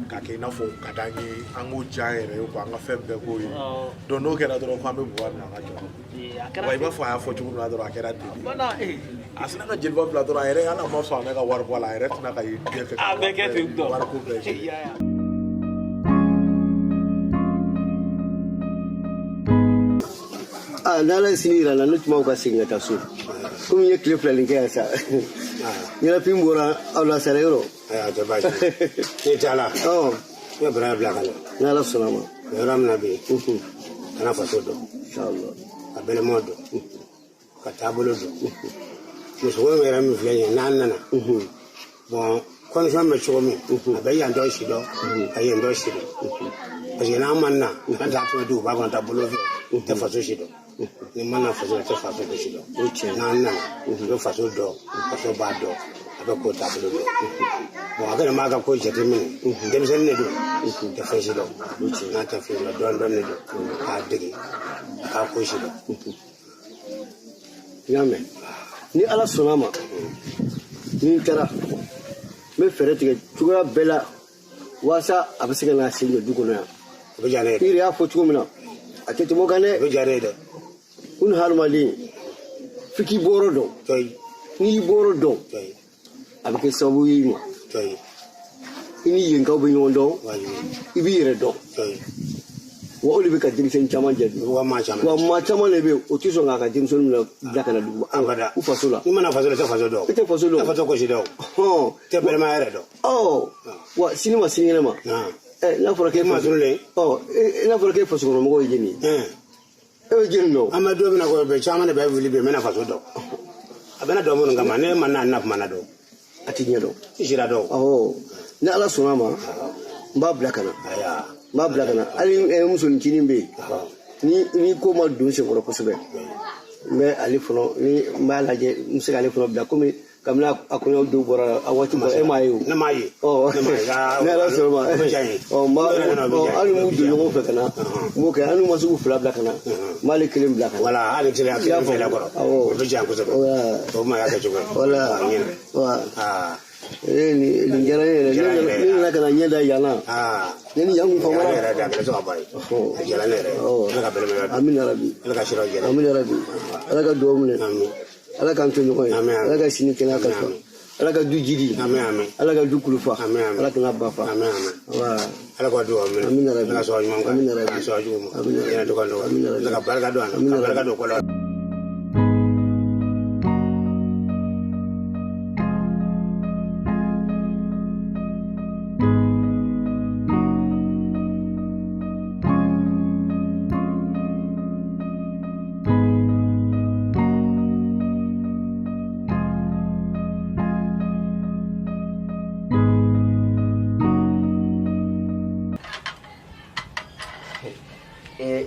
k'a kɛ i n'a fɔ ka d'an ye an k'o diya an yɛrɛ ye ko an ka fɛn bɛɛ k'o ye donc n'o kɛra dɔrɔn k'an bɛ bɔ an ka jɔ wa i b'a fɔ a y'a fɔ cogo min na dɔrɔn a kɛra ten a sina ka jeliba bila dɔrɔn a yɛrɛ hali a ma sɔn ne ka wari bɔ a la a yɛrɛ tɛna ka ye diɲɛ fɛ a bɛɛ kɛ ten tɔ wari ko bɛɛ n'ala sini yira la ne tuma ka segin ka taa so komi n ye tile fila nin kɛ yan sa ɲɛnafin bɔra aw la sara yɔrɔ a tɛ baasi ne t'a la n ye bara bila ka na n'ala sɔnna ma yɔrɔ min na bi kana faso dɔn ka bɛlɛmaw dɔn ka taabolo dɔn muso min yɛrɛ min filɛ nin ye n'an nana bon condition bɛ cogo min a bɛ yan dɔ si dɔn ka yen dɔ si dɔn parce que n'an man na n'an t'a tɛmɛ duguba kɔnɔ ta bolo fɛ tɛ faso si dɔn ni man na faso la tɛ faso bɛ si dɔn n'an nana i bɛ faso dɔn faso b'a dɔn a bɛ ko taabolo dɔn bon a kana maa ka ko jateminɛ denmisɛnnin de don tɛ fɛn si dɔn n'a tɛ fɛn la dɔɔnin dɔɔnin de don k'a dege a k'a ko si dɔn n y'a mɛn ni ala sɔnna ma ni n kɛra n bɛ fɛɛrɛ tigɛ cogoya bɛɛ la walasa a bɛ se ka na sen jɔ du kɔnɔ yan o bɛ diya ne ye i yɛrɛ y'a fɔ cogo min na a tɛ tɛmɛ o kan dɛ o bɛ diya ne ye dɛ ko ni hadamaden f'i k'i bɔyɔrɔ dɔn n'i y'i bɔyɔrɔ dɔn a bɛ kɛ sababu ye i ma i ni yenkaw bɛ ɲɔgɔn dɔn i b'i yɛrɛ dɔn wa o de bɛ ka denmisɛnnin caman jɛ wa maa caman de bɛ yen o tɛ sɔn k'a ka denmisɛnninw bila ka na dugu u faso la i mana faso la i tɛ faso dɔn i tɛ faso dɔn i tɛ faso kɔsi dɔn tɛ bɛlɛma yɛrɛ dɔn wa sini ma sinikɛnɛ ma n'a fɔra k'e faso n'a fɔra k'e faso kɔnɔ mɔgɔw ye jeni ye e bɛ jeni dɔn an bɛ don min na ko bɛɛ caman de bɛ wuli bi n bɛna faso dɔn a bɛna dɔn minnu kama ne ma na kuma na dɔn a tɛ ɲɛ dɔn i sira dɔn ni ala sɔnna ma n b'a bila ka na n b'a bila ka na hali musonicinin bɛ yen ni ko ma don senkɔrɔ kosɛbɛ n bɛ ale fɔlɔ ni n b'a lajɛ n bɛ se k'ale fɔlɔ bila komi kabini a kɔɲɔ don bɔra a waati bɔra e m'a ye o ne m'a ye ne ala sɔnna ma hali m'u don ɲɔgɔn fɛ ka na n b'o kɛ hali n'u ma se k'u fila bila ka na n b'ale kelen bila ka na wala hali kelen a kelen fɛlɛ kɔrɔ o bɛ diya kosɛbɛ o ma y'a kɛ cogo ye wala nin diyara n ye yɛrɛ ne nana ka na ɲɛ da yan na ne ni yan kun famara yɛrɛ de a bɛ se ka bɔ ye a diyara ne yɛrɛ ala ka bɛlɛma yɔrɔ amina rabi ala ka siraw jɛra amina rabi ala ka dugawu minɛ ala k'an to ɲɔgɔn ye ala ka sini kɛnɛya kalifa ala ka du jidi ala ka du kulufa ala kana ba fa ala ka dugawu minɛ amina rabi ala ka sɔrɔ ɲuman kan amina rabi ala ka sɔrɔ jugu ma yɛrɛ dɔgɔ ala ka barika don a la ka barika don ko la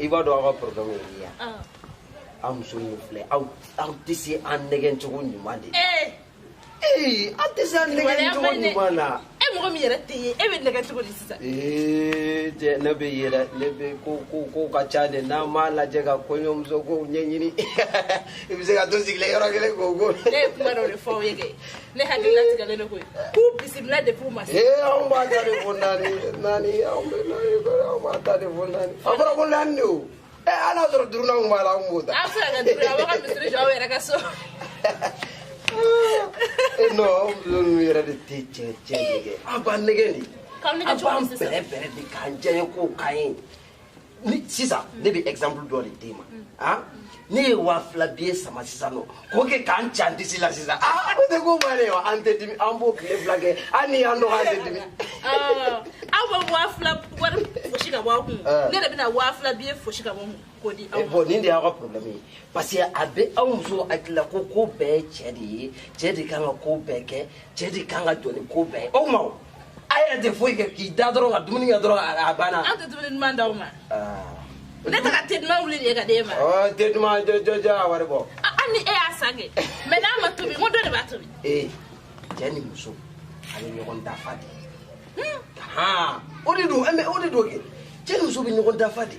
i b'a dɔn aw ka problème ye min ye aw muso min filɛ aw tɛ se an nɛgɛn cogo ɲuman de aw tɛ se an nɛgɛn cogo ɲuman na e mɔgɔ min yɛrɛ tɛ ye e bɛ nɛgɛ cogo di sisan cɛ ne bɛ yɛlɛ ne bɛ ko ka ca de n'an m'a lajɛ ka kɔɲɔmuso ko ɲɛɲini i bɛ se ka to sigilen yɔrɔ kelen k'o ko ne ye kuma dɔ de fɔ aw ye kɛ ne hakilila tigɛlen de koyi k'u bisimila depuis u ma se anw b'a ta de fɔ naani anw bɛ naani kɔrɔ anw b'a ta de fɔ naani a fɔra ko naani de o ala y'a sɔrɔ duurunan b'a la anw b'o ta an bɛ se ka kɛ duuru aw ka misiri jɔ aw yɛrɛ ka so non aw muso ninnu yɛrɛ de tɛ cɛ nɛgɛ an b'an nɛgɛ de k'aw nɛgɛ an cogo b'an min sisan bɛrɛ de k'an diya k'o ka ɲi ni sisan ne bɛ exemple dɔ de d'e ma ne ye 2000 billet sama sisan nɔ k'o kɛ k'an ca n disi la sisan o tɛ ko bannen ye wa an tɛ dimi an b'o tile 2 kɛ hali ni y'an dɔgɔ an tɛ dimi aw bɛ 2000 wari fosi ka bɔ aw kun ne de bɛna 2000 billet fosi ka bɔ k'o di aw ma bon nin de y'aw ka problème ye parce que a bɛ aw muso hakili la ko ko bɛɛ ye cɛ de ye cɛ de kan ka ko bɛɛ kɛ cɛ de kan ka jɔ ni ko bɛɛ ye o ma a yɛrɛ tɛ foyi kɛ k'i da dɔrɔn ka dumuni kɛ dɔrɔn a banna an tɛ dumuni duman d'aw ma ne tɛ ka te duman wuli de ye ka d'e ma te duman jɔ a wari bɔ hali ni e y'a san kɛ mais n'a ma tobi n ko dɔ de b'a tobi cɛ ni muso a bɛ ɲɔgɔn dafa de o de don kɛ cɛ ni muso bɛ ɲɔgɔn dafa de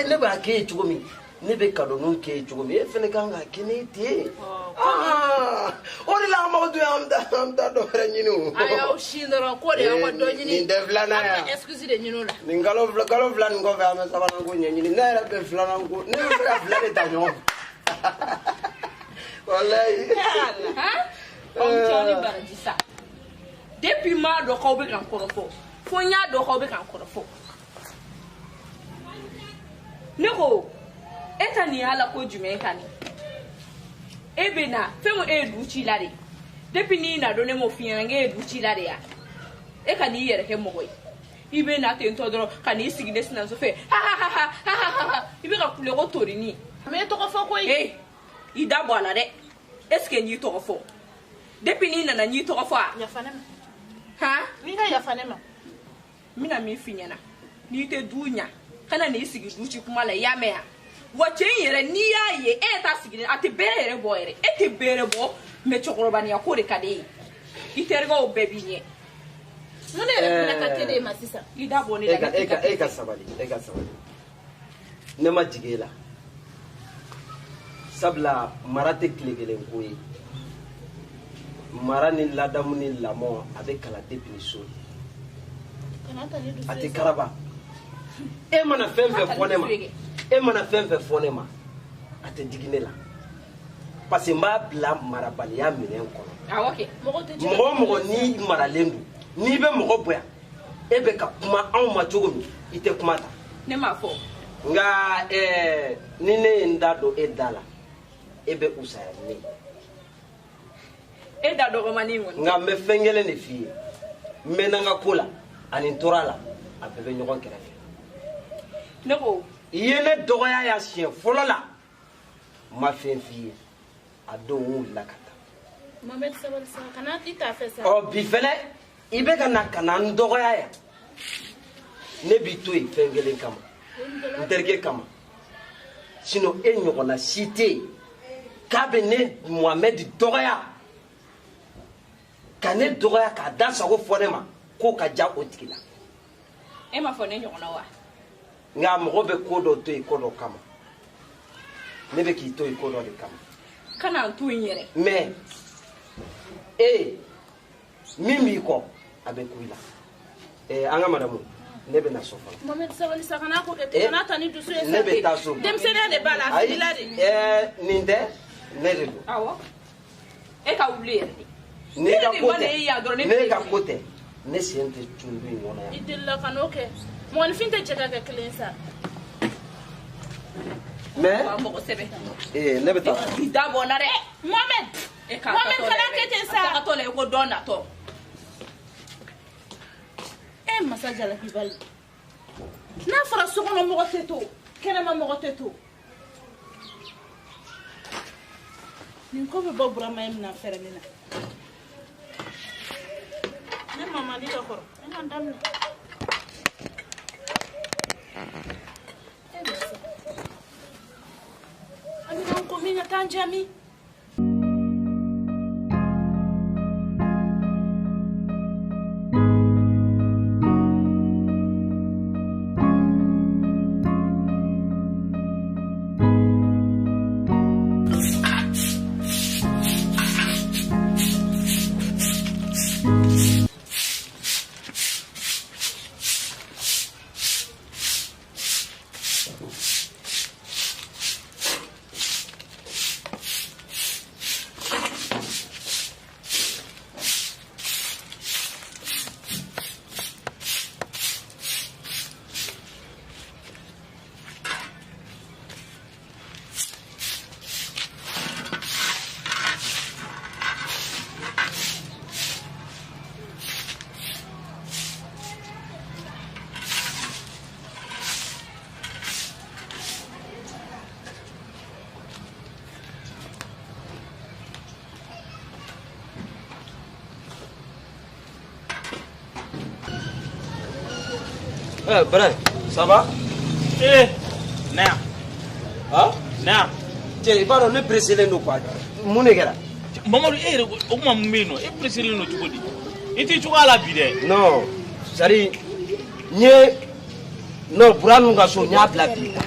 ne b'a kɛ ye cogo min ne bɛ kadɔninw kɛ cogo min e fɛnɛ kan ka kɛ ne ten o de la an mago tun y'an bɛ taa dɔ wɛrɛ ɲini o a y'aw sin dɔrɔn ko de y'aw ka dɔ ɲini nin tɛ filanan ye an ka excuse de ɲini o la nin kalo fila nin kɔfɛ an bɛ sabanan ko ɲɛɲini ne yɛrɛ bɛ filanan ko ne bɛ fɛ ka fila de ta ɲɔgɔn walayi aw cɛw ni baraji sa depuis m'a dɔn k'aw bɛ ka n kɔrɔfɔ fo n y'a dɔn k'aw bɛ ka n kɔrɔfɔ ne ko e ta nin y'a la ko jumɛn ka nin e bɛ na fɛn min e ye du ci la de depuis n'i na dɔn ne m'o f'i ɲɛna k'e ye du ci la de ya e ka n'i yɛrɛ kɛ mɔgɔ ye i bɛ na ten tɔ dɔrɔn ka n'i sigi ne sinamuso fɛ i bɛ ka kule ko torini mais e tɔgɔ fɔ koyi ee i da bɔ a la dɛ est ce que n y'i tɔgɔ fɔ depuis n'i nana n y'i tɔgɔ fɔ a yafa ne ma han n'i ka yafa ne ma n bɛna min f'i ɲɛna n'i tɛ du ɲa kana n'i sigi du ci kuma la i y'a mɛn yan wa cɛ in yɛrɛ n'i y'a ye e ye taa sigi a tɛ bɛrɛ yɛrɛ bɔ yɛrɛ e tɛ bɛrɛ bɔ mɛ cɛkɔrɔbaniya ko de ka di e ye i terikɛw bɛɛ b'i ɲɛ mun ne yɛrɛ fana ka teli e ma sisan i da bɔ ne la e ka sabali ne ma jigin e la sabula mara tɛ tile kelen ko ye mara ni ladamu ni lamɔ a bɛ kalan depuis ni so a tɛ karaba e mana fɛn fɛn fɔ ne ma a tɛ digi ne la parce que n b'a bila marabaliya minɛn kɔnɔ mɔgɔ o mɔgɔ n'i maralen don n'i bɛ mɔgɔ bonya e bɛ ka kuma anw ma cogo min i tɛ kuma ta ne m'a fɔ nka ni ne ye n da don e da la e bɛ usaya ni ne e da dɔgɔmanin kɔni nka n bɛ fɛn kelen de f'i ye n mɛnna n ka ko la ani n tora la a bɛɛ bɛ ɲɔgɔn kɛrɛfɛ ne ko i ye ne dɔgɔya yan siɲɛ fɔlɔ la n ma fɛn f'i ye a don n wulila ka taa Mohamed sabali sa kana i t'a fɛ sa ɔ bi fɛnɛ i bɛ ka na n dɔgɔya yan ne b'i to yen fɛn kelen kama n terikɛ kama sinon e ɲɔgɔnna si tɛ yen k'a bɛ ne Mohamed dɔgɔya ka ne dɔgɔya k'a da sago fɔ ne ma k'o ka diya o tigi la e ma fɔ ne ɲɔgɔnna wa nka mɔgɔ bɛ ko dɔ to yen ko dɔ kama ne bɛ k'i to yen ko dɔ de kama kana n to yen yɛrɛ mais min b'i kɔ a bɛ ku i la an ka madamu ne bɛ na so fɔlɔ Mohamed sabali sa kana ko kɛ kana ta ni dusu ye sa ne bɛ taa so denmisɛnniya de b'a la a filila de nin tɛ ne de don awɔ e ka wuli yɛrɛ de ne ka ko tɛ ne sen tɛ tunun in kɔnɔ yan i delila ka n'o kɛ mɔgɔninfin tɛ jɛ ka kɛ kelen sa mais mɔgɔ sɛbɛ ne bɛ taa i da bɔ n na dɛ Mohamed Mohamed kana kɛ ten sa a tagatɔ la i ko dɔn natɔ e masa jalaki bali n'a fɔra sokɔnɔ mɔgɔ tɛ to kɛnɛma mɔgɔ tɛ to nin ko bɛ bɔ Burama ye mina fɛrɛ min na ne mama ni ka kɔrɔ ne ka daminɛ Amina ko min ka taa jami Brian, ça va? Nea. Hein? Nea. Tiens, il va donner préciser nous quoi? Mounegara. Mamadou, o kuma mun bɛ yen nɔ e presser no cogo di? I tɛ cogo a la bi dɛ. Non, c'est-à-dire n ye non Bura ninnu ka so n y'a bila bi la.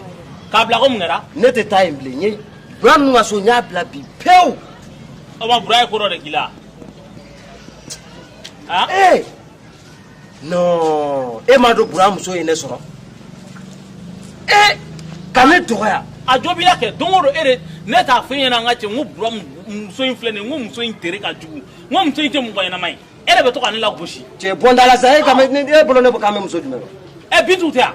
Kabla ko ngara. Ne te ta imble nye. Bram nga so nya bla bi peu. O ma bura ko ro de gila. Ah? Eh. Non, e ma do Bram so ene soro. Eh, kame toya. A jobi la ke dongo ere ne ta fe yana ngati ngu Bram so infle ne ngu so intere ka jugu. Ngu so inte mu ko yana mai. Ere be to kan la goshi. Je bonda la sai kame ne e bolo ne bo kame muso dimero. E bitu tia.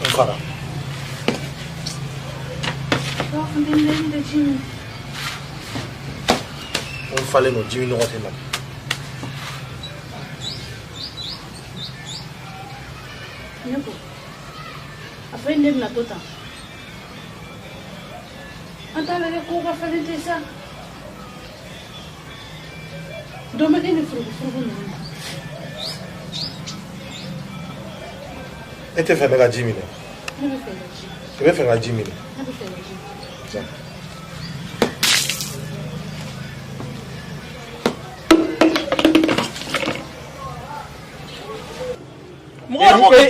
Ankara. On fallait nous diminuer notre nom. Neko. Après ndem na tota. Antala le ko ka falente sa. Doma ene frugu no. Et tu fais la Jimmy. Ne me fais la Jimmy. Tu veux faire la Jimmy. Ne me fais la Jimmy. Tiens.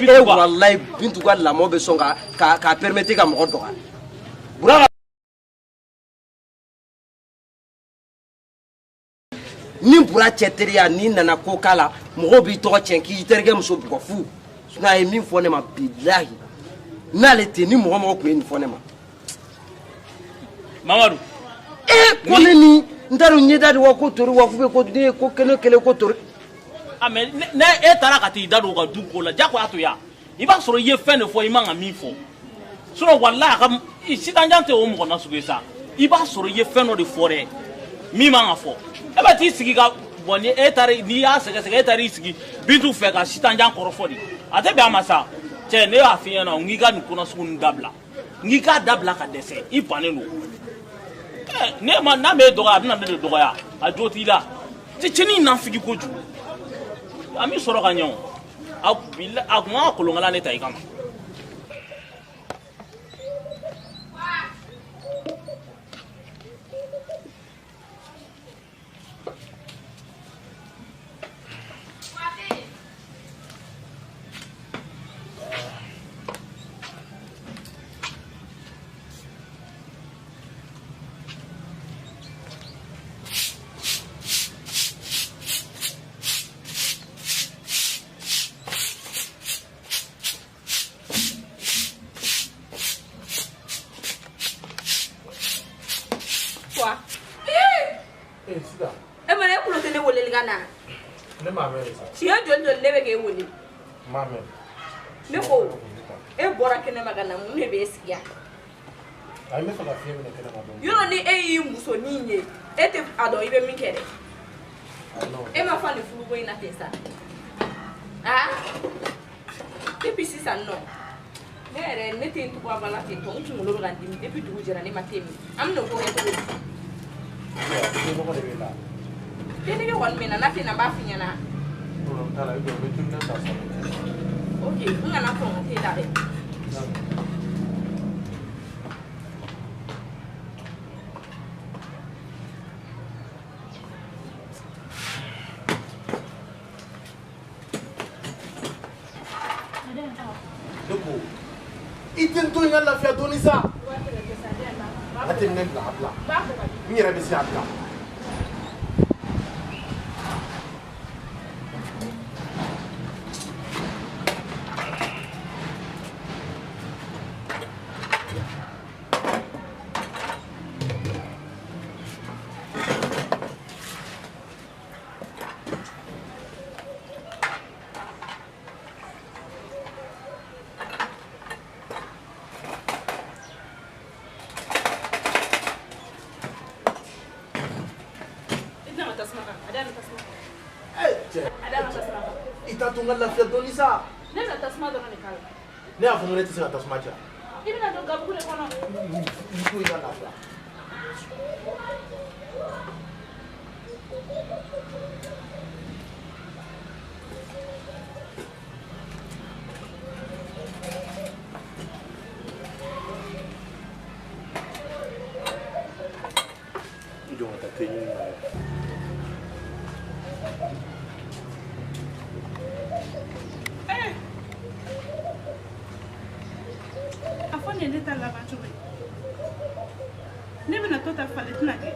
E wallahi bintu ka lamɔ bɛ sɔn ka permettre ka mɔgɔ dɔgɔya. Bura ni bura cɛ teriya ni nana ko k'a la mɔgɔw b'i tɔgɔ tiɲɛ k'i terikɛ muso bugɔ fu. Sinon a ye min fɔ ne ma bilahi n'ale tɛ ni mɔgɔ tun ye nin fɔ ne ma. Mamadu. Ko ne ni n t'a dɔn ɲɛda de wa ko tori wa ko ne ye ko kelen kelen ko tori. Ah mais ne e tara ka ti da do ka du ko la jako ato ya I ba soro ye fen de fo I ma min fo soro wallahi ka si tanjante o mo na suge sa I ba soro ye fen no de fore mi ma nga fo e ba ti sigi ka boni e tare ni ya sege sege e tare sigi bintu fe ka si tanjan koro fo di ate be amasa che ne ya fi na ngi ga ko na su ndabla ngi ka dabla ka dese I panelo ne ma na me doga na me doga ya a joti la ti chini na figi ko ju ami soro ka nyon a kuma kolongala ne tai kama Yoro ni e muso ni nye e te ado ibe mi kere e ma fa ni fulu boy na tesa ah te pisi sa no nere ne te ntu kwa bala te to ntu ngolo ga ndimi te pitu jera ni matemi am no ko to te ne ko wan mena na te na ba finya na okay nga na ko te dare Itin to ina lafiya doni sa atin ne bla bla ni yɛrɛ bɛ se a bla ne na tasma do ne kala ne a fɔ ne tɛ se ka tasuma cɛ I bɛna don gabugu de kɔnɔ. Muso in ka lafiya. Jɔn ka taa te ɲini na. A fɔ nin ne ta laban cogo ye ne bɛna to ta falen tɛna kɛ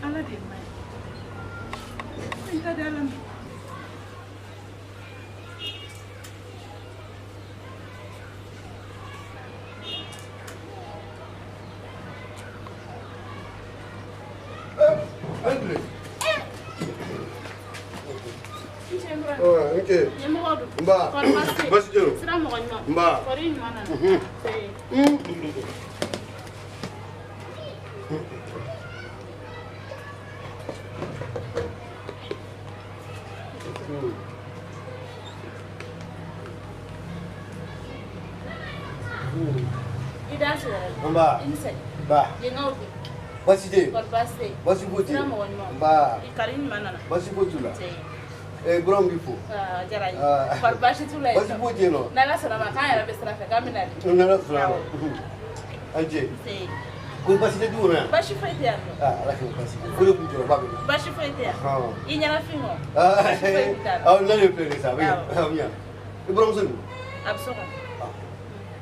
ala de ye ma ye n ka di ala ma Mba. Basi jero. Sira mɔgɔ ɲuman. Mba. Kɔri ɲuman nana. I da sɔrɔ. Mba. I ni sɛ. Ba. Yengaw bi. Basi de. Kɔri baasi tɛ yen. Basi foyi tɛ Sira yen. mɔgɔ ɲuman. Mba. I kari ɲuman nana. Basi foyi t'u la. Buran b'i fo. Jara ye. Kɔri baasi t'u la yen. Basi foyi tɛ yen nɔ. N'ala sɔnna ma k'an yɛrɛ bɛ sira fɛ k'an bɛ nali. N'ala sɔnna ma. An cɛ. Ko basi tɛ du kɔnɔ yan. Baasi foyi tɛ yan nɔ. Ala k'o basi. Ko ne kun jɔrɔ ba bɛ. Baasi foyi tɛ yan. I ɲɛnafin o. Aw n'ale ye filɛ nin sa a bɛ ɲa. A bɛ ɲa. I buramuso nin. A bɛ so kɔnɔ.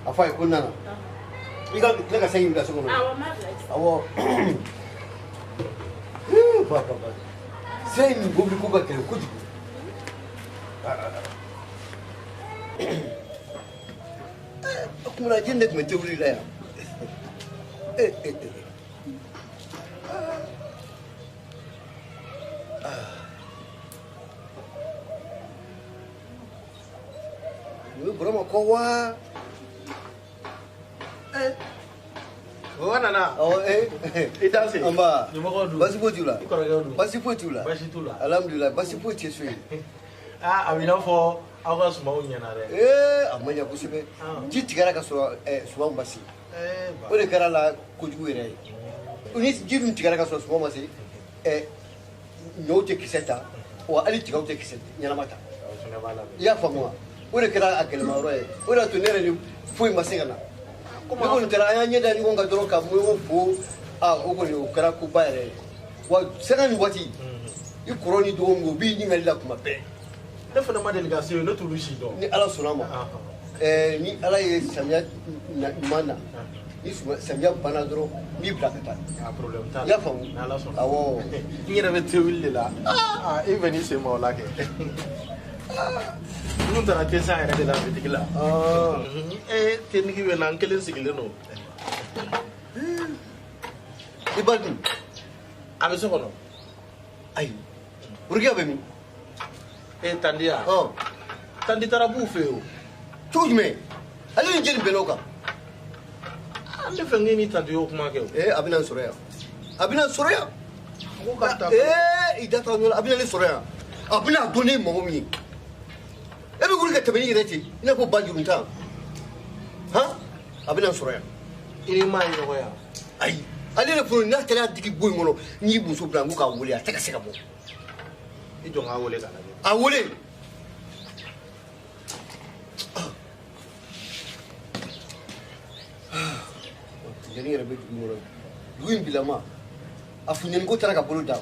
A fɔ a ye ko n nana. I ka tila ka sɛgin bila so kɔnɔ. Awɔ n b'a bila. Awɔ. Ba. Sɛ in mobili ko ka gɛlɛn kojugu. O kumana jini de tun bɛ tobili la yan. Ni Burama ko wa? O nana. I da se. Amba. Ɲɛmɔgɔ dun. Basi foyi t'u la. I kɔrɔkɛ dun. Basi foyi t'u la. Basi t'u la. Alhamdulillah basi foyi tɛ so yen. A bɛ i n'a fɔ aw ka sumaw ɲɛna dɛ. A ma ɲɛ kosɛbɛ. Ji tigɛra ka sɔrɔ sumaw ma se. O de kɛra la kojugu yɛrɛ ye. Ni ji dun tigɛra ka sɔrɔ sumaw ma se, ɲɔw tɛ kisɛ ta, wa hali tigaw tɛ kisɛ ɲɛnama ta. I y'a faamu wa? O de kɛra a gɛlɛma yɔrɔ ye. O de y'a to ne yɛrɛ ni foyi ma se ka na. Ne kɔni taara an y'an ɲɛ da ɲɔgɔn kan dɔrɔn ka ɲɔgɔn fo, o kɔni o kɛra koba yɛrɛ ye. Wa sanga ni waati, i kɔrɔ ni dɔgɔnin u b'i ɲininkali la kuma bɛɛ. Ne fana ma deli ka se yen ne t'olu si dɔn. Ni ala sɔnna ma, ni ala ye samiya ɲuman na, ni samiya banna dɔrɔn n b'i bila ka taa. Problème t'a la. I y'a faamu? Ni ala sɔnna. Awɔ. N yɛrɛ bɛ tewuli de la. I bɛ n'i sen ma o la kɛ. N taara te san yɛrɛ de la bitigi la. Tenigi bɛ na n kelen sigilen don. I ba dun? A bɛ so kɔnɔ. Ayi. Burukina bɛ min? Tandi ya. Tandi taara b'u fɛ yen o. Cogo jumɛn? Ale ni jeli bɛnna o kan. An bɛ fɛ n k'i ni Tandi y'o kuma kɛ o. A bɛna n sɔrɔ yan. A bɛna n sɔrɔ yan. Ko ka taa. I da t'aw ɲɛ la, a bɛna ne sɔrɔ yan. A bɛna dɔn ne ye mɔgɔ min ye. E bɛ wuli ka tɛmɛ ni yɛrɛ ten, i n'a fɔ ba juruntan. A bɛna n sɔrɔ yan. I ni maa ye ɲɔgɔn yan. Ayi. Ale de fɔlɔ n'a taara digi bon in kɔnɔ, n y'i muso bila n ko k'a wele, a tɛ ka se ka bɔ. I jɔn k'a wele ka lajɛ. A wele. Funteni yɛrɛ bɛ dugu in kɔnɔ. Dugu in bilama, a funteni ko taara ka bolo da.